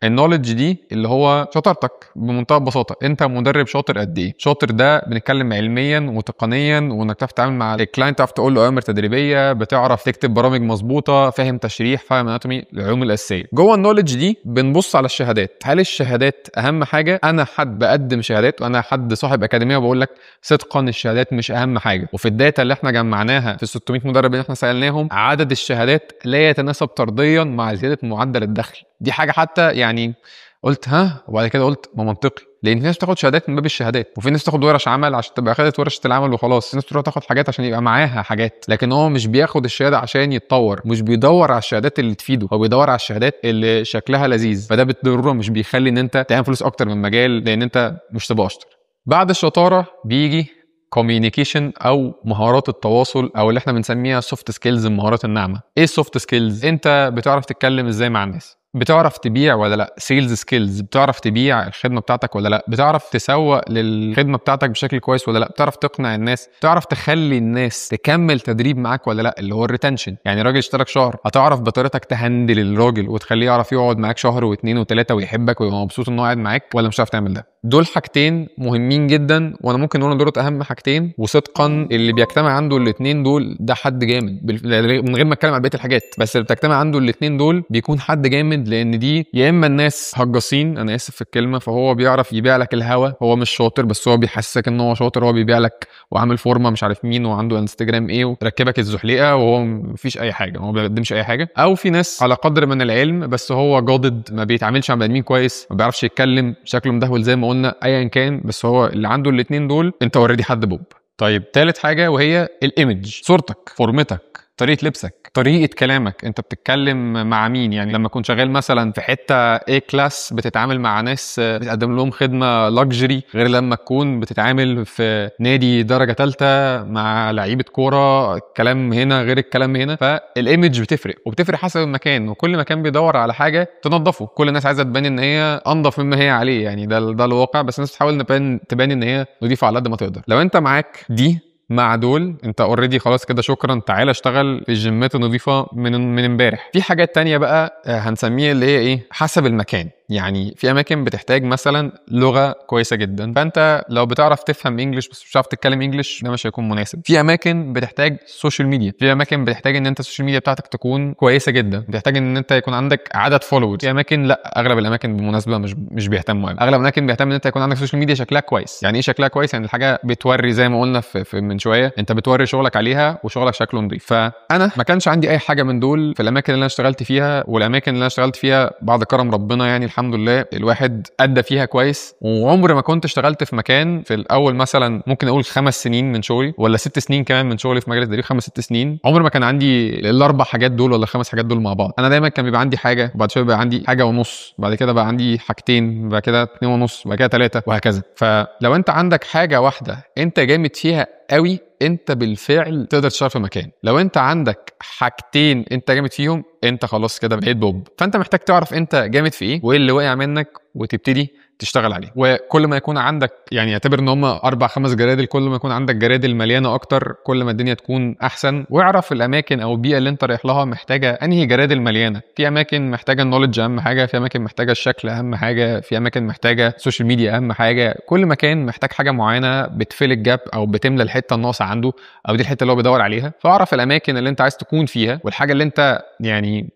النولج دي اللي هو شطارتك بمنتهى البساطه. انت مدرب شاطر قد ايه؟ شاطر ده بنتكلم علميا وتقنيا، وانك تعرف تتعامل مع الكلاينت، تعرف تقول له اوامر تدريبيه، بتعرف تكتب برامج مظبوطه، فاهم تشريح، فاهم اناتومي، العلوم الاساسيه. جوه النولج دي بنبص على الشهادات. هل الشهادات اهم حاجه؟ انا حد بقدم شهادات وانا حد صاحب اكاديميه وبقول لك صدقا الشهادات مش اهم حاجه. وفي الداتا اللي احنا جمعناها في 600 مدرب اللي احنا سالناهم عدد الشهادات لا يتناسب طرديا مع زياده معدل الدخل. دي حاجه حتى يعني قلت ها، وبعد كده قلت ما منطقي، لان في ناس بتاخد شهادات من باب الشهادات، وفي ناس بتاخد ورش عمل عشان تبقى خدت ورشه العمل وخلاص، في ناس بتروح تاخد حاجات عشان يبقى معاها حاجات، لكن هو مش بياخد الشهاده عشان يتطور، مش بيدور على الشهادات اللي تفيده، هو بيدور على الشهادات اللي شكلها لذيذ. فده بالضروره مش بيخلي ان انت تعمل فلوس اكتر من مجال، لان انت مش تبقى اشطر. بعد الشطاره بيجي كوميونيكيشن او مهارات التواصل، او اللي احنا بنسميها سوفت سكيلز، المهارات الناعمه. ايه السوفت سكيلز؟ انت بتعرف تتكلم ازاي مع الناس، بتعرف تبيع ولا لا، سيلز سكيلز، بتعرف تبيع الخدمه بتاعتك ولا لا، بتعرف تسوق للخدمه بتاعتك بشكل كويس ولا لا، بتعرف تقنع الناس، بتعرف تخلي الناس تكمل تدريب معاك ولا لا، اللي هو الريتنشن. يعني راجل اشترك شهر، هتعرف بطريقتك تهندل الراجل وتخليه يعرف يقعد معاك شهر واثنين وثلاثه ويحبك ويبقى مبسوط انه قاعد معاك، ولا مش هتعرف تعمل ده؟ دول حاجتين مهمين جدا، وانا ممكن نقول دول اهم حاجتين، وصدقا اللي بيجتمع عنده الاثنين دول ده حد جامد، من غير ما اتكلم على بقيه الحاجات، بس اللي بتجتمع عنده الاثنين دول بيكون حد جامد. لان دي يا اما الناس هجاصين، انا اسف في الكلمه، فهو بيعرف يبيع لك الهوا، هو مش شاطر بس هو بيحسسك ان هو شاطر، هو بيبيع لك وعامل فورمه مش عارف مين وعنده انستجرام ايه وركبك الزحليقه وهو مفيش اي حاجه، هو ما بيقدمش اي حاجه. او في ناس على قدر من العلم بس هو جادد، ما بيتعاملش مع بني ادمين كويس، ما بيعرفش يتكلم، شكله مدهول زي ما قلنا، ايا كان، بس هو اللي عنده الاثنين دول انت اوريدي حد بوب. طيب ثالث حاجه وهي الايمج، صورتك، فورمتك، طريقه لبسك، طريقه كلامك، انت بتتكلم مع مين. يعني لما كنت شغال مثلا في حته اي كلاس بتتعامل مع ناس بتقدم لهم خدمه لاكجري، غير لما تكون بتتعامل في نادي درجه ثالثه مع لعيبه كوره، الكلام هنا غير الكلام هنا. فالايمج بتفرق، وبتفرق حسب المكان، وكل مكان بيدور على حاجه تنظفه. كل الناس عايزه تبان ان هي انظف مما هي عليه، يعني ده الواقع، بس الناس بتحاول تبان ان هي نظيفه على قد ما تقدر. لو انت معاك دي مع دول انت اوريدي خلاص كده، شكرا، تعالى اشتغل في الجيمات النظيفه من امبارح. في حاجات تانية بقى هنسميها اللي هي ايه، حسب المكان. يعني في اماكن بتحتاج مثلا لغه كويسه جدا، فانت لو بتعرف تفهم انجلش بس مش بتعرف تتكلم انجلش ده مش هيكون مناسب. في اماكن بتحتاج سوشيال ميديا، في اماكن بتحتاج ان انت السوشيال ميديا بتاعتك تكون كويسه جدا، بتحتاج ان انت يكون عندك عدد فولورز. في اماكن لا، اغلب الاماكن بالمناسبه مش بيهتموا قوي، اغلب الاماكن بيهتم ان انت يكون عندك سوشيال ميديا شكلها كويس. يعني ايه شكلها كويس؟ يعني الحاجه بتوري، زي ما قلنا في من شويه، انت بتوري شغلك عليها وشغلك شكله نظيف. فانا ما كانش عندي اي حاجه من دول في الاماكن اللي انا اشتغلت فيها، والاماكن اللي انا اشتغلت فيها بعد كرم ربنا يعني الحمد لله الواحد ادى فيها كويس. وعمري ما كنت اشتغلت في مكان في الاول مثلا ممكن اقول 5 سنين من شغلي ولا 6 سنين كمان من شغلي في مجال التدريب، 5 6 سنين، عمري ما كان عندي الاربع حاجات دول ولا الخمس حاجات دول مع بعض. انا دايما كان بيبقى عندي حاجه، وبعد شويه بقى عندي حاجه ونص، بعد كده بقى عندي حاجتين، بعد كده 2 ونص، بعد كده 3، وهكذا. فلو انت عندك حاجه واحده انت جامد فيها قوي، انت بالفعل تقدر تشتغل في مكان. لو انت عندك حاجتين انت جامد فيهم، انت خلاص كده بقيت بوب. فانت محتاج تعرف انت جامد في ايه وايه اللي وقع منك، وتبتدي تشتغل عليه. وكل ما يكون عندك يعني اعتبر ان هم 4-5 جرادل، كل ما يكون عندك جرادل مليانه اكتر كل ما الدنيا تكون احسن. واعرف الاماكن او البيئه اللي انت رايح لها محتاجه انهي جرادل مليانه. في اماكن محتاجه النولج اهم حاجه، في اماكن محتاجه الشكل اهم حاجه، في اماكن محتاجه السوشيال ميديا اهم حاجه. كل مكان محتاج حاجه معينه بتفل الجاب او بتملى الحته الناقصه عنده، او دي الحته اللي هو بيدور عليها. فاعرف الاماكن اللي انت عايز تكون فيها والحاجه اللي انت يعني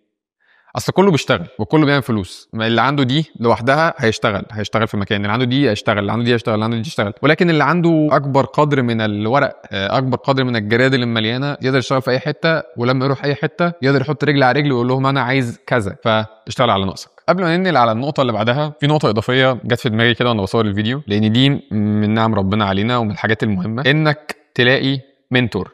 اصل كله بيشتغل وكله بيعمل فلوس. اللي عنده دي لوحدها هيشتغل في مكان، اللي عنده دي هيشتغل، اللي عنده دي هيشتغل، اللي عنده دي يشتغل. ولكن اللي عنده اكبر قدر من الورق، اكبر قدر من الجرادل المليانه، يقدر يشتغل في اي حته، ولما يروح اي حته يقدر يحط رجل على رجل ويقول لهم انا عايز كذا، فاشتغل على نقصك. قبل ما ننقل على النقطه اللي بعدها، في نقطه اضافيه جت في دماغي كده وانا بصور الفيديو، لان دي من نعم ربنا علينا ومن الحاجات المهمه انك تلاقي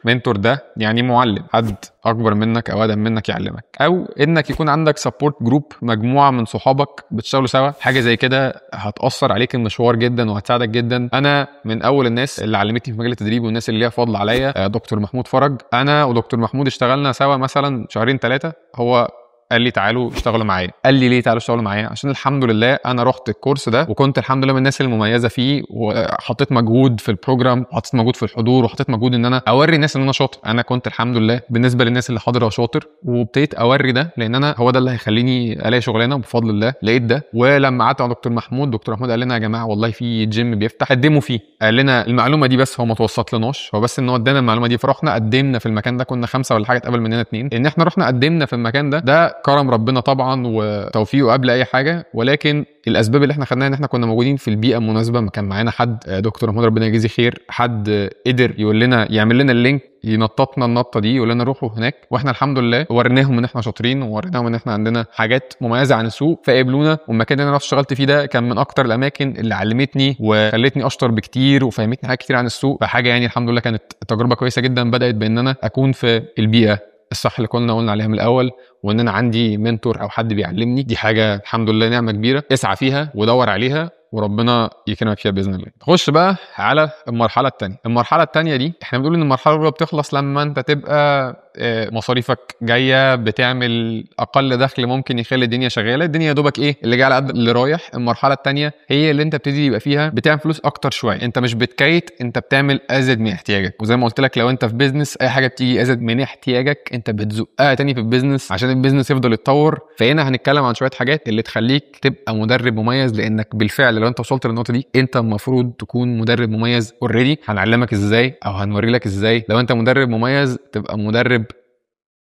منتور ده يعني معلم، حد اكبر منك او اقدم منك يعلمك، او انك يكون عندك سبورت جروب، مجموعه من صحابك بتشتغلوا سوا. حاجه زي كده هتاثر عليك المشوار جدا وهتساعدك جدا. انا من اول الناس اللي علمتني في مجال التدريب والناس اللي ليها فضل عليا دكتور محمود فرج. انا ودكتور محمود اشتغلنا سوا مثلا 2-3 شهور. هو قال لي تعالوا اشتغلوا معايا. قال لي ليه تعالوا اشتغلوا معايا؟ عشان الحمد لله انا رحت الكورس ده وكنت الحمد لله من الناس المميزه فيه، وحطيت مجهود في البروجرام، وحطيت مجهود في الحضور، وحطيت مجهود ان انا اوري الناس ان انا شاطر. انا كنت الحمد لله بالنسبه للناس اللي حاضره شاطر، وابتديت اوري ده لان انا هو ده اللي هيخليني الاقي شغلانه، وبفضل الله لقيت ده. ولما قعدت مع دكتور محمود قال لنا يا جماعه والله في جيم بيفتح، قدموا فيه. قال لنا المعلومه دي بس، هو ما توسط لناش، هو بس ان هو ادانا المعلومه دي. فرحنا قدمنا في المكان ده، كنا 5 ولا حاجه، اتقبل مننا 2. ان احنا رحنا قدمنا في المكان ده كرم ربنا طبعا وتوفيقه قبل اي حاجه. ولكن الاسباب اللي احنا خدناها ان احنا كنا موجودين في البيئه المناسبه، ما كان معانا حد دكتور محمود ربنا يجزيه خير، حد قدر يقول لنا يعمل لنا اللينك، ينططنا النطه دي، يقول لنا روحوا هناك. واحنا الحمد لله وريناهم ان احنا شاطرين، ووريناهم ان احنا عندنا حاجات مميزه عن السوق، فقبلونا. والمكان اللي انا اشتغلت فيه ده كان من اكتر الاماكن اللي علمتني وخلتني اشطر بكتير وفهمتني حاجات كتير عن السوق. فحاجه يعني الحمد لله كانت تجربه كويسه جدا، بدات بان انا اكون في البيئه الصح اللي كنا قلنا عليها من الاول، وان انا عندي منتور او حد بيعلمني. دي حاجه الحمد لله نعمه كبيره، اسعى فيها ودور عليها وربنا يكرمك فيها باذن الله. نخش بقى على المرحله الثانيه. المرحله الثانيه دي احنا بنقول ان المرحله الاولى بتخلص لما انت تبقى مصاريفك جايه، بتعمل اقل دخل ممكن يخلي الدنيا شغاله، الدنيا يا دوبك ايه اللي جاي على قد اللي رايح. المرحله الثانيه هي اللي انت بتبتدي يبقى فيها بتعمل فلوس اكتر شويه، انت مش بتكيت، انت بتعمل ازيد من احتياجك. وزي ما قلت لك لو انت في بيزنس اي حاجه بتيجي ازيد من احتياجك انت بتزقها تاني في البيزنس عشان البيزنس يفضل يتطور. فهنا هنتكلم عن شويه حاجات اللي تخليك تبقى مدرب مميز، لانك بالفعل لو انت وصلت للنقطه دي انت المفروض تكون مدرب مميز اوريدي. هنعلمك ازاي او هنوري لك ازاي لو انت مدرب مميز تبقى مدرب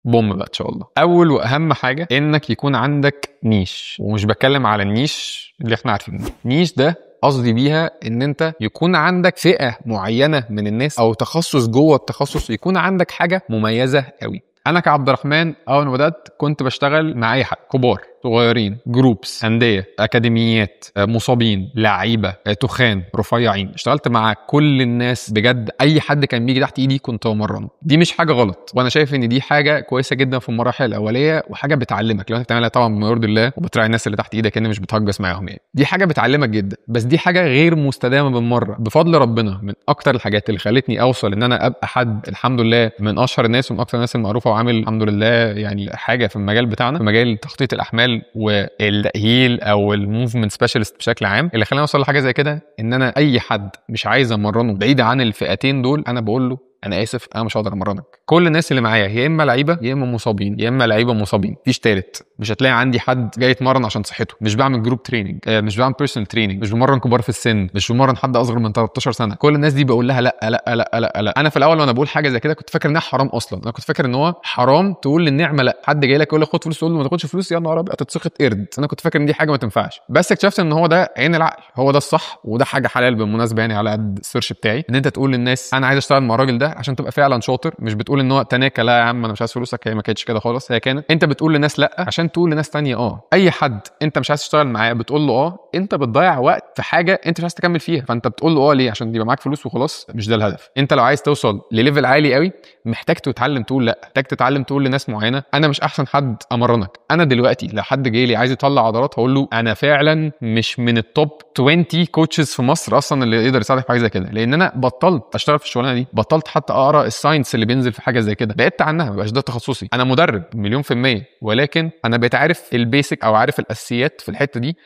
بوم بقى ان شاء الله. اول واهم حاجه انك يكون عندك نيش، ومش بتكلم على النيش اللي احنا عارفينه. نيش ده قصدي بيها ان انت يكون عندك فئه معينه من الناس او تخصص جوه التخصص، يكون عندك حاجه مميزه قوي. انا كعبد الرحمن اول ما بدات كنت بشتغل مع اي حد، كبار صغيرين، جروبس، انديه، اكاديميات، مصابين، لعيبه، تخان، رفيعين. اشتغلت مع كل الناس بجد، اي حد كان بيجي تحت ايدي كنت بمرنه. دي مش حاجه غلط، وانا شايف ان دي حاجه كويسه جدا في المراحل الاوليه، وحاجه بتعلمك لو انت بتعملها طبعا بما يرضي الله وبتراعي الناس اللي تحت ايدك ان مش بتهجس معاهم يعني. دي حاجه بتعلمك جدا، بس دي حاجه غير مستدامه بالمره. بفضل ربنا من اكتر الحاجات اللي خلتني اوصل ان انا ابقى حد الحمد لله من اشهر الناس ومن اكتر الناس المعروفه، وعامل الحمد لله يعني حاجه في المجال بتاعنا، في مجال تخطيط الاحمال والتاهيل او الموفمنت سبيشالست بشكل عام. اللي خلاني اوصل لحاجه زي كده ان انا اي حد مش عايز امرنه بعيد عن الفئتين دول، انا بقول له انا اسف انا مش هقدر امرنك. كل الناس اللي معايا يا اما لعيبه يا اما مصابين، يا اما لعيبه مصابين، مفيش تالت. مش هتلاقي عندي حد جاي يتمرن عشان صحته. مش بعمل جروب تريننج، مش بعمل بيرسونال تريننج، مش بمرن كبار في السن، مش بمرن حد اصغر من 13 سنه. كل الناس دي بقول لها لا لا لا لا لا. انا في الاول وانا بقول حاجه زي كده كنت فاكر انها حرام اصلا. انا كنت فاكر ان هو حرام تقول للنعمه لا. حد جاي لك يقول لك خد فلوس تقول له ما تاخدش فلوس، يا نهار ابيض هتتسخط قرد. انا كنت فاكر ان دي حاجه ما تنفعش، بس اكتشفت ان هو ده عين العقل، هو ده الصح، وده حاجه حلال بالمناسبه يعني على قد السيرش بتاعي. ان انت تقول للناس انا عايز اشتغل مع الراجل ده عشان تبقى فعلا شاطر، مش بتقول ان هو تناكه لا يا عم انا مش عايز فلوسك. هي ما كانتش كده خالص، هي كانت انت بتقول لناس لا عشان تقول لناس تانية اي حد انت مش عايز تشتغل معاه بتقول له انت بتضيع وقت في حاجه انت مش عايز تكمل فيها، فانت بتقول له ليه؟ عشان يبقى معاك فلوس وخلاص. مش ده الهدف. انت لو عايز توصل لليفل عالي قوي محتاج تتعلم تقول لا، محتاج تتعلم تقول لناس معينه انا مش احسن حد امرنك. انا دلوقتي لو حد جاي لي عايز يطلع عضلات هقول له انا فعلا مش من التوب 20 كوتشز في مصر اصلا اللي يقدر يساعدك في حاجه زي كده، لان انا بطلت اشتغل في الشغلانه دي، بطلت حتى اقرا الساينس اللي بينزل في حاجه زي كده، بعدت عنها، ما بقاش ده تخصصي. انا مدرب 100%، ولكن انا بقيت عارف البيسك او عارف الاساسيات في الحته دي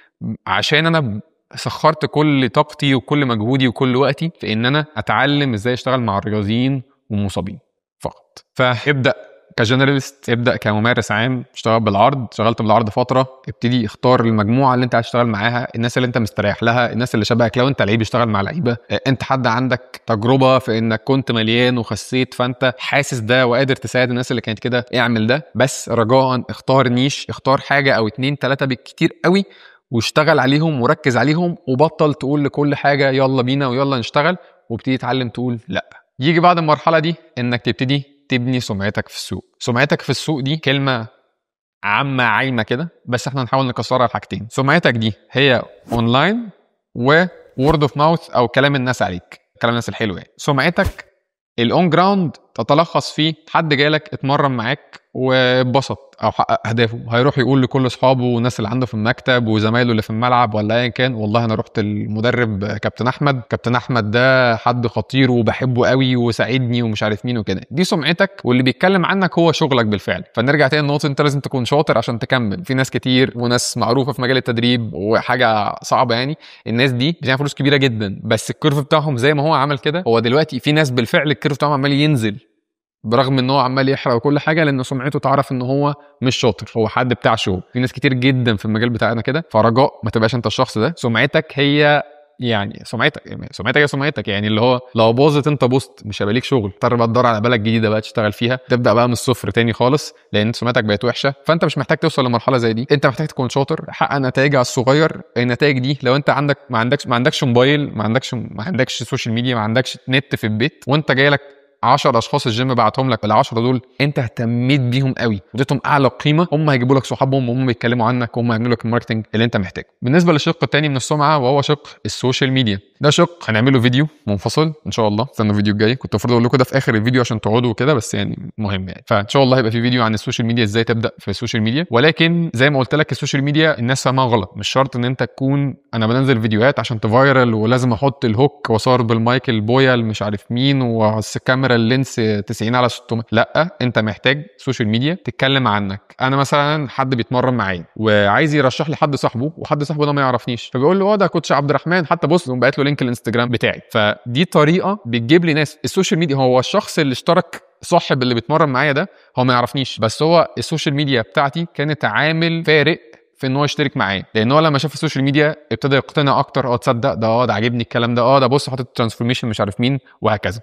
عشان انا سخرت كل طاقتي وكل مجهودي وكل وقتي في ان انا اتعلم ازاي اشتغل مع الرياضيين والمصابين فقط. فابدا كجنراليست، ابدا كممارس عام، اشتغل بالعرض، اشتغلت بالعرض فتره، ابتدي اختار المجموعه اللي انت عايز تشتغل معاها، الناس اللي انت مستريح لها، الناس اللي شبهك. لو انت لعيب اشتغل مع لعيبه، انت حد عندك تجربه في انك كنت مليان وخسيت فانت حاسس ده وقادر تساعد الناس اللي كانت كده، اعمل ده. بس رجاء اختار نيش، اختار حاجه او 2 3 بالكتير قوي واشتغل عليهم وركز عليهم، وبطل تقول لكل حاجه يلا بينا ويلا نشتغل، وابتدي تتعلم تقول لا. يجي بعد المرحله دي انك تبتدي تبني سمعتك في السوق. سمعتك في السوق دي كلمه عامه عايمه كده، بس احنا نحاول نكسرها لحاجتين. سمعتك دي هي اونلاين وورد اوف ماوث او كلام الناس عليك، كلام الناس الحلو يعني. سمعتك الاون جراوند تتلخص في حد جالك اتمرن معاك واتبسط او حقق اهدافه، هيروح يقول لكل اصحابه والناس اللي عنده في المكتب وزمايله اللي في الملعب ولا ايا كان، والله انا رحت المدرب كابتن احمد، كابتن احمد ده حد خطير وبحبه قوي وساعدني ومش عارف مين وكده. دي سمعتك، واللي بيتكلم عنك هو شغلك بالفعل. فنرجع تاني لنقطه، انت لازم تكون شاطر عشان تكمل. في ناس كتير وناس معروفه في مجال التدريب وحاجه صعبه يعني، الناس دي بتعمل فلوس كبيره جدا بس الكيرف بتاعهم زي ما هو عمل كده. هو دلوقتي في ناس بالفعل الكيرف بتاعهم عمال ينزل برغم ان هو عمال يحرق وكل حاجه، لان سمعته تعرف ان هو مش شاطر، هو حد بتاع شو. في ناس كتير جدا في المجال بتاعنا كده، فرجاء ما تبقاش انت الشخص ده. سمعتك هي يعني سمعتك يعني اللي هو لو باظت انت بوظت، مش هيبقى ليك شغل، تضطر بقى تدور على بالك جديده بقى تشتغل فيها، تبدا بقى من الصفر تاني خالص لان سمعتك بقت وحشه. فانت مش محتاج توصل لمرحله زي دي، انت محتاج تكون شاطر، حقق نتائج على الصغير. النتائج دي لو انت ما عندكش موبايل، ما عندكش سوشيال ميديا، ما عندكش نت في البيت، وانت جاي لك 10 اشخاص الجيم بعتهم لك، ال10 دول انت اهتميت بيهم قوي واديتهم اعلى قيمه، هم هيجيبوا لك صحابهم وهم بيتكلموا عنك وهم هيعملوا لك الماركتنج اللي انت محتاجه. بالنسبه للشق الثاني من السمعه وهو شق السوشيال ميديا، ده شق هنعمله فيديو منفصل ان شاء الله، استنوا الفيديو الجاي. كنت المفروض اقول لكم ده في اخر الفيديو عشان تقعدوا كده، بس يعني مهم يعني. فان شاء الله هيبقى في فيديو عن السوشيال ميديا، ازاي تبدا في السوشيال ميديا. ولكن زي ما قلت لك السوشيال ميديا الناس فاهمها غلط، مش شرط ان انت تكون انا بنزل فيديوهات عشان تفايرل ولازم احط الهوك واصور بالمايك البويا مش عارف مين والكاميرا اللينس 90 على 600. لا، انت محتاج سوشيال ميديا تتكلم عنك. انا مثلا حد بيتمرن معايا وعايز يرشح لي حد صاحبه، وحد صاحبه ده ما يعرفنيش، فبيقول له ده كوتش عبد الرحمن، حتى بص بقيت له لينك الانستجرام بتاعي. فدي طريقه بتجيب لي ناس. السوشيال ميديا هو الشخص اللي اشترك صاحب اللي بيتمرن معايا ده هو ما يعرفنيش، بس هو السوشيال ميديا بتاعتي كانت عامل فارق في ان هو يشترك معايا، لان هو لما شاف السوشيال ميديا ابتدى يقتنع اكتر. تصدق ده عاجبني الكلام ده، بص حاطط ترانسفورميشن مش عارف مين وهكذا.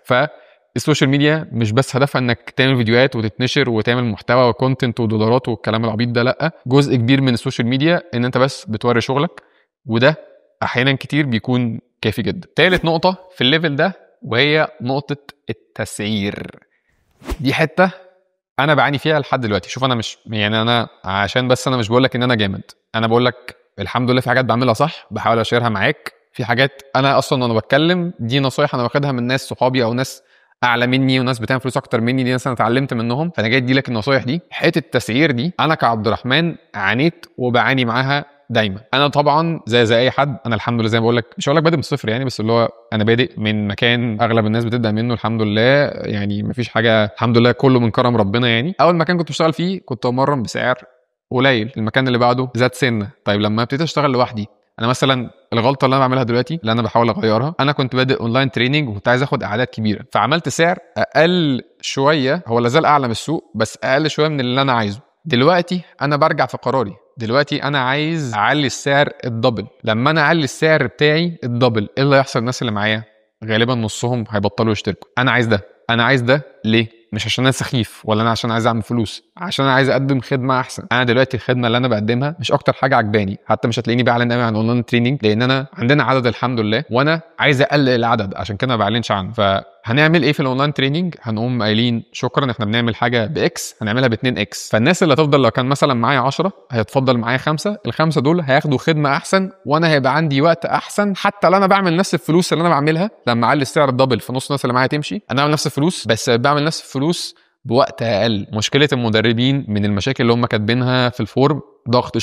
السوشيال ميديا مش بس هدفها انك تعمل فيديوهات وتتنشر وتعمل محتوى وكونتنت ودولارات والكلام العبيط ده، لا، جزء كبير من السوشيال ميديا ان انت بس بتوري شغلك، وده احيانا كتير بيكون كافي جدا. ثالث نقطه في الليفل ده وهي نقطه التسعير. دي حته انا بعاني فيها لحد دلوقتي. شوف انا مش يعني انا عشان بس انا مش بقول لك ان انا جامد، انا بقول لك الحمد لله في حاجات بعملها صح بحاول اشيرها معاك، في حاجات انا اصلا وانا بتكلم دي نصايح انا واخدها من ناس صحابي او ناس اعلى مني وناس بتعمل فلوس اكتر مني، دي ناس انا اتعلمت منهم، فانا جاي ادي لك النصايح دي. حته التسعير دي انا كعبد الرحمن عانيت وبعاني معاها دايما. انا طبعا زي اي حد، انا الحمد لله زي ما بقول لك، مش هقول لك بادئ من الصفر يعني، بس اللي هو انا بادئ من مكان اغلب الناس بتبدا منه الحمد لله يعني، مفيش حاجه الحمد لله، كله من كرم ربنا يعني. اول مكان كنت بشتغل فيه كنت بمرن بسعر قليل، المكان اللي بعده زاد سنه. طيب لما ابتديت اشتغل لوحدي، انا مثلا الغلطه اللي انا بعملها دلوقتي اللي انا بحاول اغيرها، انا كنت بادئ اونلاين تريننج وكنت عايز اخد اعداد كبيره، فعملت سعر اقل شويه، هو لازال اعلى من السوق بس اقل شويه من اللي انا عايزه. دلوقتي انا برجع في قراري، دلوقتي انا عايز اعلي السعر الدبل. لما انا اعلي السعر بتاعي الدبل، ايه اللي هيحصل؟ الناس اللي معايا غالبا نصهم هيبطلوا يشتركوا. انا عايز ده ليه؟ مش عشان انا سخيف ولا انا عشان عايز اعمل فلوس، عشان انا عايز اقدم خدمه احسن. انا دلوقتي الخدمه اللي انا بقدمها مش اكتر حاجه عجباني، حتى مش هتلاقيني بعلن قوي عن اونلاين تريننج لان انا عندنا عدد الحمد لله، وانا عايز اقلل العدد عشان كده ما بعلنش عنه. فهنعمل ايه في الاونلاين تريننج؟ هنقوم قايلين شكرا احنا بنعمل حاجه باكس، هنعملها ب2 اكس. فالناس اللي هتفضل لو كان مثلا معايا 10 هيتفضل معايا 5، ال5 دول هياخدوا خدمه احسن، وانا هيبقى عندي وقت احسن. حتى لو انا بعمل نفس الفلوس اللي انا بعملها لما اعلي السعر الدبل في نص الناس اللي معايا تمشي، انا بعمل نفس الفلوس بس بعمل نفس الفلوس بوقت اقل. مشكله المدربين من المشاكل اللي هم كاتبينها في الفورم ضغط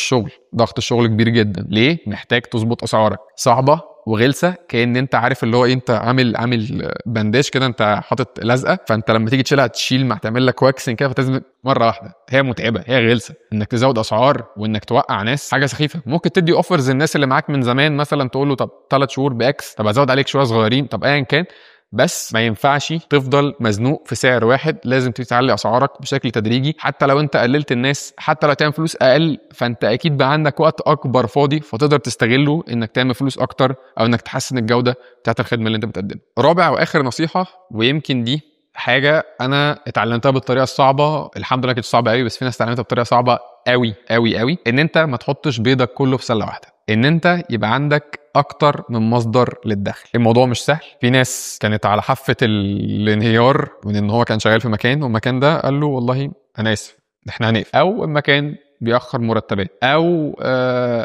الشغل كبير جدا. ليه؟ محتاج تظبط اسعارك، صعبه وغلسه، كأن انت عارف اللي هو انت عامل بانداج كده، انت حاطط لزقه، فانت لما تيجي تشيلها تشيل مع تعمل لك واكسنج كده فتزنق مره واحده. هي متعبه، هي غلسه انك تزود اسعار وانك توقع ناس. حاجه سخيفه. ممكن تدي اوفرز الناس اللي معاك من زمان، مثلا تقول له طب 3 شهور باكس، طب ازود عليك شويه صغيرين، طب ايا كان، بس ما ينفعش تفضل مزنوق في سعر واحد. لازم تعلي اسعارك بشكل تدريجي. حتى لو انت قللت الناس، حتى لو تعمل فلوس اقل، فانت اكيد بقى عندك وقت اكبر فاضي فتقدر تستغله انك تعمل فلوس اكتر او انك تحسن الجوده بتاعت الخدمه اللي انت بتقدمها. رابع واخر نصيحه، ويمكن دي حاجه انا اتعلمتها بالطريقه الصعبه، الحمد لله كانت صعبه قوي، بس في ناس اتعلمتها بطريقه صعبه قوي قوي قوي، ان انت ما تحطش بيضك كله في سله واحده، ان انت يبقى عندك اكتر من مصدر للدخل. الموضوع مش سهل. في ناس كانت على حافه الانهيار من ان هو كان شغال في مكان والمكان ده قال له والله انا اسف احنا هنقفل، او المكان بيأخر مرتبات، او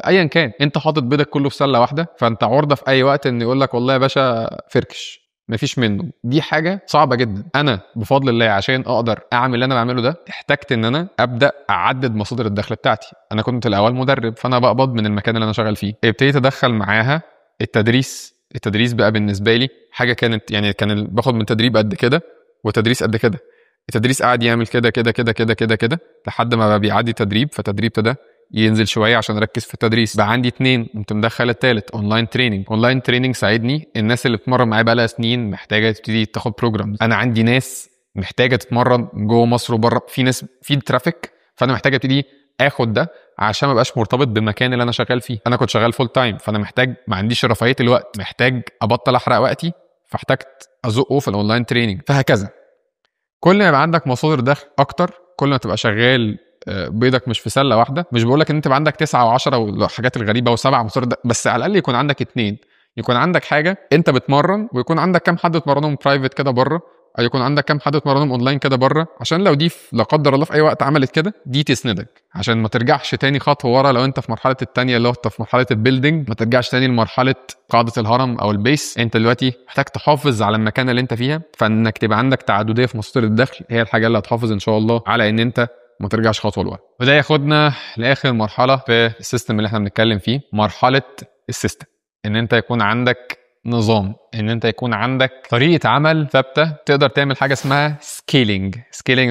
ايا كان، انت حاطط بيضك كله في سله واحده، فانت عرضه في اي وقت ان يقول لك والله يا باشا فركش، مفيش منه. دي حاجه صعبه جدا. انا بفضل الله عشان اقدر اعمل اللي انا بعمله ده، احتجت ان انا ابدا اعدد مصادر الدخل بتاعتي. انا كنت الاول مدرب، فانا بقبض من المكان اللي انا شغال فيه. ابتديت ادخل معاها التدريس بقى بالنسبه لي حاجه كانت يعني كان باخد من تدريب قد كده وتدريس قد كده. التدريس قاعد يعمل كده كده كده كده كده كده لحد ما بقى بيعدي تدريب، فتدريب ده ينزل شويه عشان اركز في التدريس. بقى عندي 2، قمت مدخل الثالث اونلاين تريننج ساعدني. الناس اللي بتتمرن معايا بقى لها سنين محتاجه تبتدي تاخد بروجرامز. انا عندي ناس محتاجه تتمرن جوه مصر وبره، في ناس في ترافيك، فانا محتاج ابتدي اخد ده عشان ما بقاش مرتبط بالمكان اللي انا شغال فيه. انا كنت شغال فول تايم، فانا محتاج، ما عنديش رفاهيه الوقت، محتاج ابطل احرق وقتي، فاحتجت ازقه في الاونلاين تريننج. فهكذا كل ما يبقى عندك مصادر دخل اكتر، كل ما تبقى شغال بيضك مش في سله واحده. مش بقولك ان انت يبقى عندك 9 و10 والحاجات الغريبه و7 مصادر دخل، بس على الاقل يكون عندك 2. يكون عندك حاجه انت بتمرن، ويكون عندك كام حد تمرنهم برايفت كده بره، او يكون عندك كام حد تمرنهم اونلاين كده بره، عشان لو دي لا قدر الله في اي وقت عملت كده، دي تسندك عشان ما ترجعش تاني خطوه ورا. لو انت في مرحله الثانيه اللي هو انت في مرحله البيلدينج، ما ترجعش تاني لمرحله قاعده الهرم او البيس. انت دلوقتي محتاج تحافظ على المكان اللي انت فيها، فانك تبقى عندك تعدديه في مصادر الدخل هي الحاجه اللي هتحافظ ان شاء الله على ان انت ما ترجعش خطوه لورا. وده ياخدنا لاخر مرحله في السيستم اللي احنا بنتكلم فيه، مرحله السيستم. ان انت يكون عندك نظام، ان انت يكون عندك طريقه عمل ثابته، تقدر تعمل حاجه اسمها سكيلينج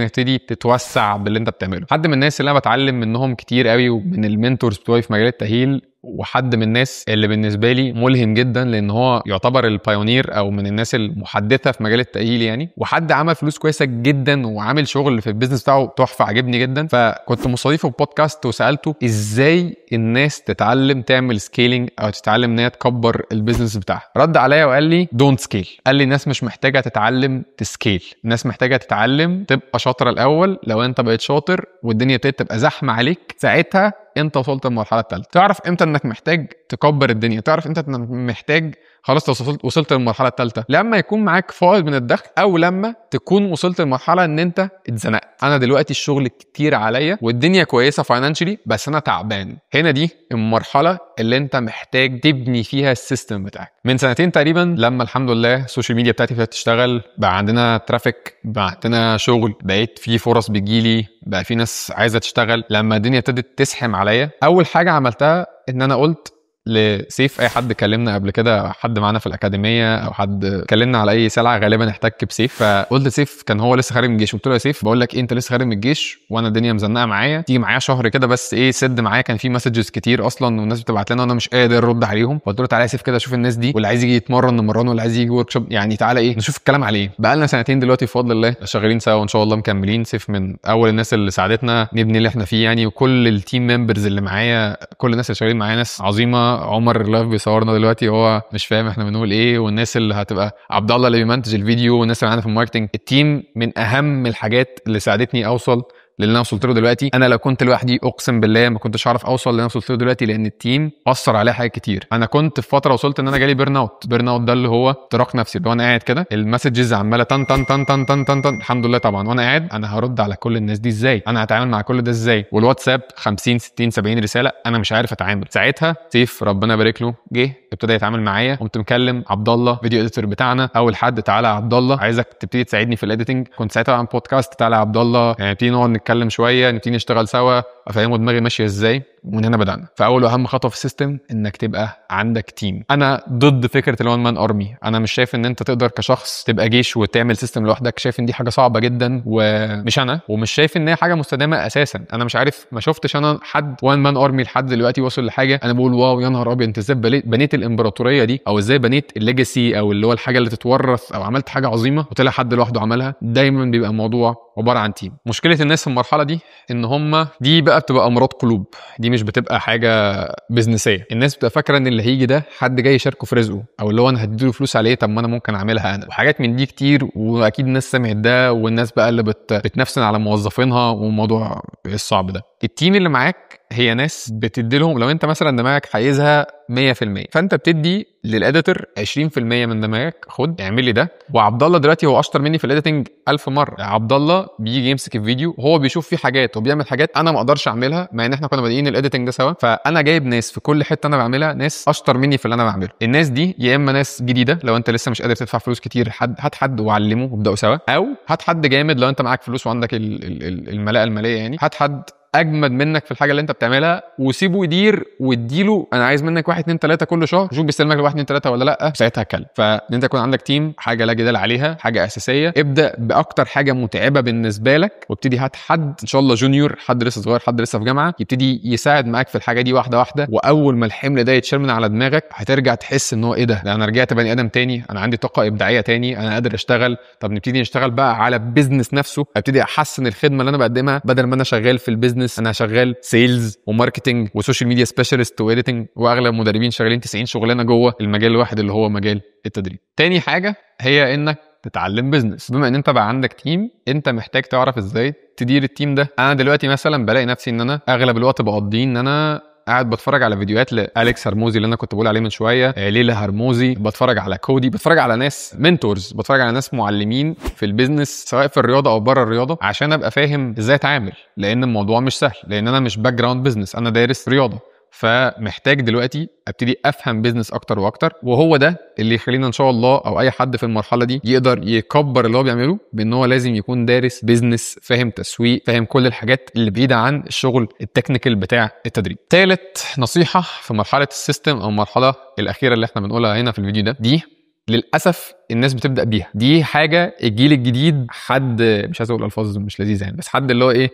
تبتدي تتوسع باللي انت بتعمله. حد من الناس اللي انا بتعلم منهم كتير قوي ومن المنتورز بتوعي في مجال التاهيل، وحد من الناس اللي بالنسبه لي ملهم جدا لان هو يعتبر البايونير او من الناس المحدثه في مجال التاهيل يعني، وحد عمل فلوس كويسه جدا وعامل شغل في البيزنس بتاعه تحفه، عجبني جدا. فكنت مستضيفه في بودكاست وسالته ازاي الناس تتعلم تعمل سكيلينج او تتعلم ان هي تكبر البيزنس بتاعها. رد عليا وقال لي دونت سكيل. قال لي الناس مش محتاجه تتعلم تسكيل، الناس محتاجه تتعلم تبقى شاطره الاول. لو انت بقيت شاطر والدنيا ابتدت تبقى زحمه عليك، ساعتها انت وصلت للمرحله الثالثه. تعرف امتى انك محتاج تكبر الدنيا، تعرف امتى انك محتاج خلاص وصلت للمرحله الثالثه، لما يكون معاك فائض من الدخل، او لما تكون وصلت للمرحله ان انت اتزنقت. انا دلوقتي الشغل كتير عليا والدنيا كويسه فاينانشلي، بس انا تعبان. هنا دي المرحله اللي انت محتاج تبني فيها السيستم بتاعك. من سنتين تقريبا لما الحمد لله السوشيال ميديا بتاعتي ابتدت تشتغل، بقى عندنا ترافيك، بقى عندنا شغل، بقيت في فرص بتجيلي، بقى في ناس عايزه تشتغل. لما الدنيا ابتدت تسحم عليا، اول حاجه عملتها ان انا قلت لسيف، اي حد كلمنا قبل كده، حد معانا في الاكاديميه او حد كلمنا على اي سلعه غالبا احتك بسيف، فقلت لسيف، كان هو لسه خارج من الجيش، قلت له يا سيف بقول لك إيه، انت لسه خارج من الجيش وانا الدنيا مزنقه معايا، تيجي معايا شهر كده بس ايه سد معايا. كان في مسجز كتير اصلا والناس بتبعت لنا وانا مش قادر ارد عليهم. قلت له تعالى يا سيف كده شوف الناس دي، واللي عايز يجي يتمرن نمرنه، واللي عايز يجي ورك شوب يعني تعالى ايه نشوف الكلام عليه. بقى لنا سنتين دلوقتي بفضل الله شغالين سوا وان شاء الله مكملين. سيف من اول الناس اللي ساعدتنا نبني اللي احنا فيه يعني، وكل التيم ممبرز اللي معايا، كل الناس اللي شغالين معايا ناس عظيمه. عمر اللايف بيصورنا دلوقتي هو مش فاهم احنا بنقول ايه، والناس اللي هتبقى عبد الله اللي بيمنتج الفيديو، والناس اللي معانا في الماركتنج. التيم من اهم الحاجات اللي ساعدتني اوصل للي انا وصلت له دلوقتي. انا لو كنت لوحدي اقسم بالله ما كنتش هعرف اوصل للي انا وصلت له دلوقتي، لان التيم اثر عليا حاجات كتير. انا كنت في فتره وصلت ان انا جالي بيرن اوت ده اللي هو احتراق نفسي، اللي هو انا قاعد كده المسجز عماله تن تن تن تن تن تن تن. الحمد لله طبعا وانا قاعد انا هرد على كل الناس دي ازاي، انا هتعامل مع كل ده ازاي، والواتساب 50 60 70 رساله انا مش عارف اتعامل. ساعتها سيف ربنا يبارك له جه ابتدى يتعامل معايا، قمت مكلم عبد الله فيديو اديتور بتاعنا، اول حد تعالى يا عبد الله عايزك تبتدي تساعدني في الايديتنج. كنت ساعتها عن بودكاست تعالى يا عبد الله، يعني نبتدي نقعد نتكلم شويه، نبتدي نشتغل سوا. افهمه دماغي ماشيه ازاي، ومن هنا بدانا. فاول واهم خطوه في السيستم انك تبقى عندك تيم. انا ضد فكره الوان مان ارمي. انا مش شايف ان انت تقدر كشخص تبقى جيش وتعمل سيستم لوحدك. شايف ان دي حاجه صعبه جدا، ومش انا، ومش شايف ان هي حاجه مستدامه اساسا. انا مش عارف، ما شفتش انا حد وان مان ارمي لحد دلوقتي وصل لحاجه انا بقول واو يا نهار ابيض انت ازاي بنيت الامبراطوريه دي، او ازاي بنيت الليجاسي، او اللي هو الحاجه اللي تتورث، او عملت حاجه عظيمه وطلع حد لوحده عملها. دايما بيبقى الموضوع عباره عن تيم. مشكله الناس في المرحله دي ان هم دي بقى بتبقى امراض قلوب، دي مش بتبقى حاجه بزنسيه. الناس بتبقى فاكره ان اللي هيجي ده حد جاي يشاركه في رزقه، او اللي هو انا هديله فلوس عليه، طب ما انا ممكن اعملها انا، وحاجات من دي كتير. واكيد الناس سمعت ده، والناس بقى اللي بتنافسن على موظفينها، والموضوع الصعب ده. التيم اللي معاك هي ناس بتدي لهم، لو انت مثلا دماغك عايزها 100%، فانت بتدي للاديتور 20% من دماغك، خد اعمل لي ده. وعبد الله دلوقتي هو اشطر مني في الايديتنج 1000 مره. عبد الله بيجي يمسك الفيديو، هو بيشوف فيه حاجات وبيعمل حاجات انا ما اقدرش اعملها، مع ان احنا كنا بادئين الايديتنج ده سوا. فانا جايب ناس في كل حته انا بعملها، ناس اشطر مني في اللي انا بعمله. الناس دي يا اما ناس جديده، لو انت لسه مش قادر تدفع فلوس كتير، هات حد وعلمه وابداوا سوا، او هات حد جامد لو انت معاك فلوس وعندك الملاءه الماليه، يعني هات حد اجمد منك في الحاجه اللي انت بتعملها وسيبه يدير، واديله انا عايز منك 1 2 3 كل شهر، شوف بيستلمك 1 2 3 ولا لا، ساعتها اتكلم. فان انت يكون عندك تيم حاجه لا جدال عليها، حاجه اساسيه. ابدا باكتر حاجه متعبه بالنسبه لك، وابتدي هات حد ان شاء الله جونيور، حد لسه صغير، حد لسه في جامعه، يبتدي يساعد معاك في الحاجه دي واحده واحده. واول ما الحمل ده يتشال من على دماغك هترجع تحس ان هو ايه ده انا رجعت بني ادم تاني، انا عندي طاقه ابداعيه تاني، انا قادر اشتغل. طب نبتدي نشتغل بقى على بيزنس نفسه، ابتدي احسن الخدمه اللي انا بقدمها، بدل ما انا شغال في البيزنس انا شغال سيلز وماركتنج وسوشيال ميديا سبيشالست واديتنج، واغلب المدربين شغالين 90 شغلانه جوه المجال الواحد اللي هو مجال التدريب. تاني حاجه هي انك تتعلم بيزنس. بما ان انت بقى عندك تيم، انت محتاج تعرف ازاي تدير التيم ده. انا دلوقتي مثلا بلاقي نفسي ان انا اغلب الوقت بقضيه ان انا قاعد بتفرج على فيديوهات لأليكس هرموزي اللي انا كنت بقول عليه من شويه، ليلى هرموزي، بتفرج على كودي، بتفرج على ناس منتورز، بتفرج على ناس معلمين في البيزنس سواء في الرياضه او بره الرياضه، عشان ابقى فاهم ازاي اتعامل. لان الموضوع مش سهل، لان انا مش باك جراوند بيزنس، انا دارس رياضه. فمحتاج دلوقتي ابتدي افهم بيزنس اكتر واكتر، وهو ده اللي يخلينا ان شاء الله او اي حد في المرحله دي يقدر يكبر اللي هو بيعمله، بان هو لازم يكون دارس بيزنس، فاهم تسويق، فاهم كل الحاجات اللي بعيده عن الشغل التكنيكال بتاع التدريب. ثالث نصيحه في مرحله السيستم او المرحله الاخيره اللي احنا بنقولها هنا في الفيديو ده، دي للاسف الناس بتبدا بيها. دي حاجه الجيل الجديد، حد مش عايز اقول الفاظ مش لذيذه يعني، بس حد اللي هو ايه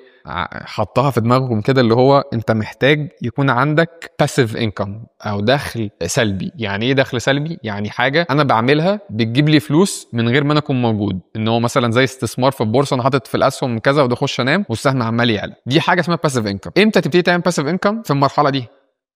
حطها في دماغهم كده، اللي هو انت محتاج يكون عندك باسيف انكم او دخل سلبي. يعني ايه دخل سلبي؟ يعني حاجه انا بعملها بتجيب لي فلوس من غير ما انا اكون موجود، ان هو مثلا زي استثمار في البورصه، انا حاطط في الاسهم كذا وده اخش انام والسهم عمال يعلى. دي حاجه اسمها باسيف انكم. امتى تبتدي تعمل باسيف انكم؟ في المرحله دي.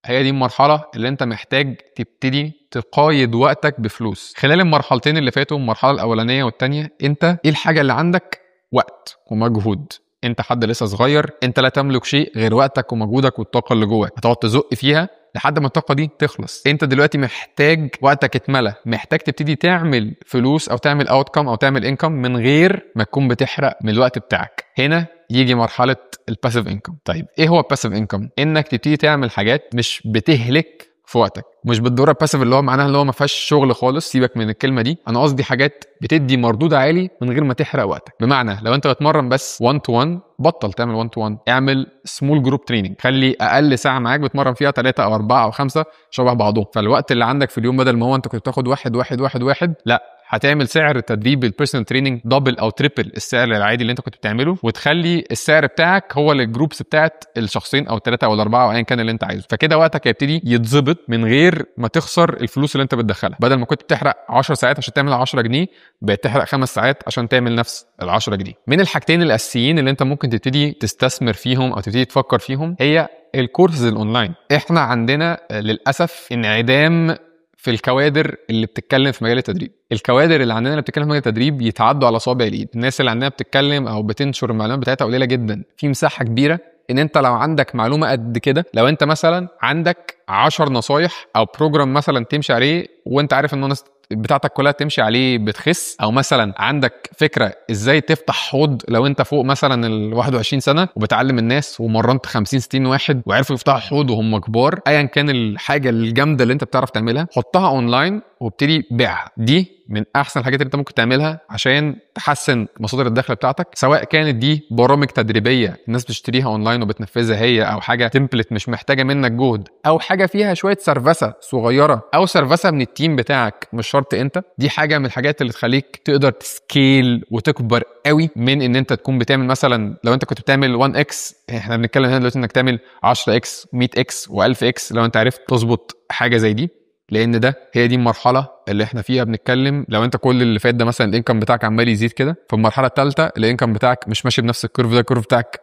هي دي المرحله اللي انت محتاج تبتدي تقايد وقتك بفلوس. خلال المرحلتين اللي فاتوا، المرحله الاولانيه والثانيه، انت ايه الحاجه اللي عندك؟ وقت ومجهود. انت حد لسه صغير، انت لا تملك شيء غير وقتك ومجهودك والطاقه اللي جواك، هتقعد تزق فيها لحد ما الطاقه دي تخلص. انت دلوقتي محتاج وقتك اتملى، محتاج تبتدي تعمل فلوس او تعمل اوتكم او تعمل انكم من غير ما تكون بتحرق من الوقت بتاعك. هنا يجي مرحله الباسيف انكم. طيب ايه هو الباسيف انكم؟ انك تبتدي تعمل حاجات مش بتهلك في وقتك. مش بالضروره باسيف اللي هو معناها اللي هو ما فيهاش شغل خالص، سيبك من الكلمه دي. انا قصدي حاجات بتدي مردود عالي من غير ما تحرق وقتك. بمعنى لو انت بتمرن بس 1 تو 1، بطل تعمل 1 تو 1، اعمل سمول جروب تريننج. خلي اقل ساعه معاك بتمرن فيها 3 أو 4 أو 5 شبه بعضهم. فالوقت اللي عندك في اليوم بدل ما هو انت كنت بتاخد 1 1 1 1، لا، هتعمل سعر تدريب البيرسونال تريننج دبل او تريبل السعر العادي اللي انت كنت بتعمله، وتخلي السعر بتاعك هو للجروبس بتاعت الشخصين او 3 أو 4 او ايا كان اللي انت عايزه. فكده وقتك هيبتدي يتظبط من غير ما تخسر الفلوس اللي انت بتدخلها. بدل ما كنت بتحرق 10 ساعات عشان تعمل 10 جنيه، بقيت تحرق 5 ساعات عشان تعمل نفس ال 10 جنيه. من الحاجتين الاساسيين اللي انت ممكن تبتدي تستثمر فيهم او تبتدي تفكر فيهم هي الكورسز الاونلاين. احنا عندنا للاسف انعدام في الكوادر اللي بتتكلم في مجال التدريب. الكوادر اللي عندنا اللي بتتكلم في مجال التدريب يتعدوا على صابع الايد. الناس اللي عندنا بتتكلم او بتنشر المعلومات بتاعتها قليله جدا. في مساحه كبيره ان انت لو عندك معلومه قد كده، لو انت مثلا عندك 10 نصايح او بروجرام مثلا تمشي عليه وانت عارف ان الناس بتاعتك كلها تمشي عليه بتخس، او مثلا عندك فكره ازاي تفتح حوض لو انت فوق مثلا ال 21 سنه وبتعلم الناس ومرنت 50 60 واحد وعرفوا يفتحوا حوض وهم كبار، ايا كان الحاجه الجامده اللي انت بتعرف تعملها، حطها اونلاين وابتدي بيعها. دي من احسن الحاجات اللي انت ممكن تعملها عشان تحسن مصادر الدخل بتاعتك، سواء كانت دي برامج تدريبيه الناس بتشتريها اونلاين وبتنفذها هي، او حاجه تمبلت مش محتاجه منك جهد، او حاجه فيها شويه سرفسه صغيره، او سرفسه من التيم بتاعك مش شرط انت. دي حاجه من الحاجات اللي تخليك تقدر تسكيل وتكبر قوي من ان انت تكون بتعمل مثلا، لو انت كنت بتعمل 1 اكس، احنا بنتكلم هنا دلوقتي انك تعمل 10 اكس 100 اكس و1000 اكس لو انت عرفت تظبط حاجه زي دي. لان هي دي المرحله اللي احنا فيها بنتكلم. لو انت كل اللي فات ده مثلا الانكم بتاعك عمال يزيد كده، في المرحله الثالثه الانكم بتاعك مش ماشي بنفس الكيرف ده، الكيرف بتاعك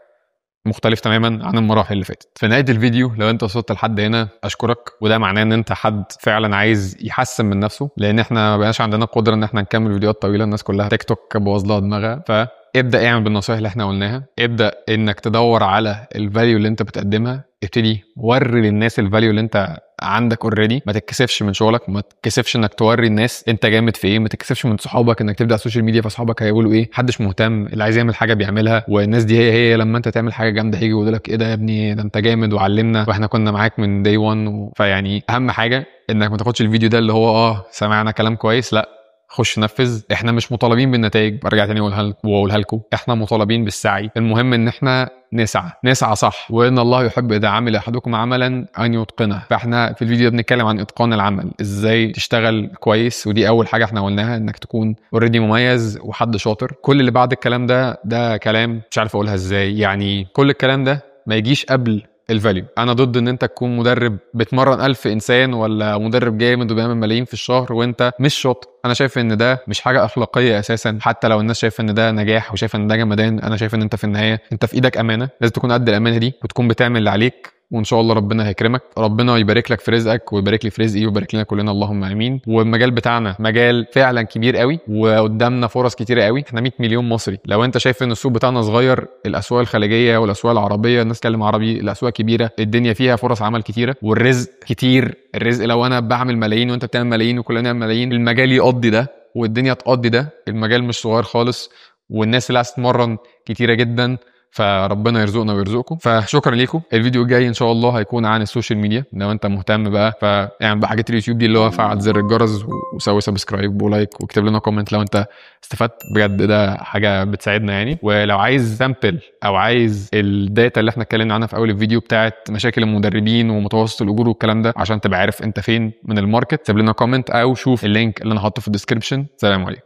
مختلف تماما عن المراحل اللي فاتت. في نهايه الفيديو لو انت وصلت لحد هنا اشكرك، وده معناه ان انت حد فعلا عايز يحسن من نفسه، لان احنا ما بقاش عندنا قدره ان احنا نكمل فيديوهات طويله، الناس كلها تيك توك بوظ لها دماغها. ابدا اعمل بالنصائح اللي احنا قلناها، ابدا انك تدور على الفاليو اللي انت بتقدمها، ابتدي وري للناس الفاليو اللي انت عندك اوريدي. ما تتكسفش من شغلك، ما تتكسفش انك توري الناس انت جامد في ايه، ما تتكسفش من صحابك انك تبدا السوشيال ميديا فاصحابك هيقولوا ايه. محدش مهتم، اللي عايز يعمل حاجه بيعملها، والناس دي هي لما انت تعمل حاجه جامده هيجي يقولوا لك ايه ده يا ابني، ده انت جامد وعلمنا واحنا كنا معاك من داي 1. فيعني اهم حاجه انك ما تاخدش الفيديو ده اللي هو سمعنا كلام كويس، لا، خش نفذ. احنا مش مطالبين بالنتائج، برجع تاني واقولها لكم، احنا مطالبين بالسعي. المهم ان احنا نسعى صح، وان الله يحب اذا عمل احدكم عملا ان يتقنه. فاحنا في الفيديو ده بنتكلم عن اتقان العمل، ازاي تشتغل كويس، ودي اول حاجه احنا قلناها، انك تكون اوريدي مميز وحد شاطر. كل اللي بعد الكلام ده كلام مش عارف اقولها ازاي، يعني كل الكلام ده ما يجيش قبل الفاليو. انا ضد ان انت تكون مدرب بتمرن 1000 انسان، ولا مدرب جامد وبيعمل ملايين في الشهر وانت مش شاطر. انا شايف ان ده مش حاجه اخلاقيه اساسا، حتى لو الناس شايفه ان ده نجاح وشايفه ان ده جمدان. انا شايف ان انت في النهايه انت في ايدك امانه، لازم تكون قد الامانه دي وتكون بتعمل اللي عليك، وان شاء الله ربنا هيكرمك. ربنا يبارك لك في رزقك ويبارك لي في رزقي ويبارك لنا كلنا اللهم امين. والمجال بتاعنا مجال فعلا كبير قوي، وقدامنا فرص كتيره قوي. احنا 100 مليون مصري. لو انت شايف ان السوق بتاعنا صغير، الاسواق الخليجيه والاسواق العربيه، الناس تتكلم عربي، الاسواق كبيره، الدنيا فيها فرص عمل كتيره والرزق كتير. الرزق لو انا بعمل ملايين وانت بتعمل ملايين وكلنا نعمل ملايين، المجال يقضي ده والدنيا تقضي ده. المجال مش صغير خالص، والناس اللي عايزه تتمرن كتيره جدا. فربنا يرزقنا ويرزقكم. فشكرا ليكم. الفيديو الجاي ان شاء الله هيكون عن السوشيال ميديا، لو انت مهتم بقى فاعمل بقى حاجات اليوتيوب دي، اللي هو فعل زر الجرس وسوي سبسكرايب ولايك واكتب لنا كومنت لو انت استفدت بجد، ده حاجه بتساعدنا يعني. ولو عايز سامبل او عايز الداتا اللي احنا اتكلمنا عنها في اول الفيديو بتاعت مشاكل المدربين ومتوسط الاجور والكلام ده، عشان تبقى عارف انت فين من الماركت، سيب لنا كومنت او شوف اللينك اللي انا حاطه في الديسكربشن. سلام عليكم.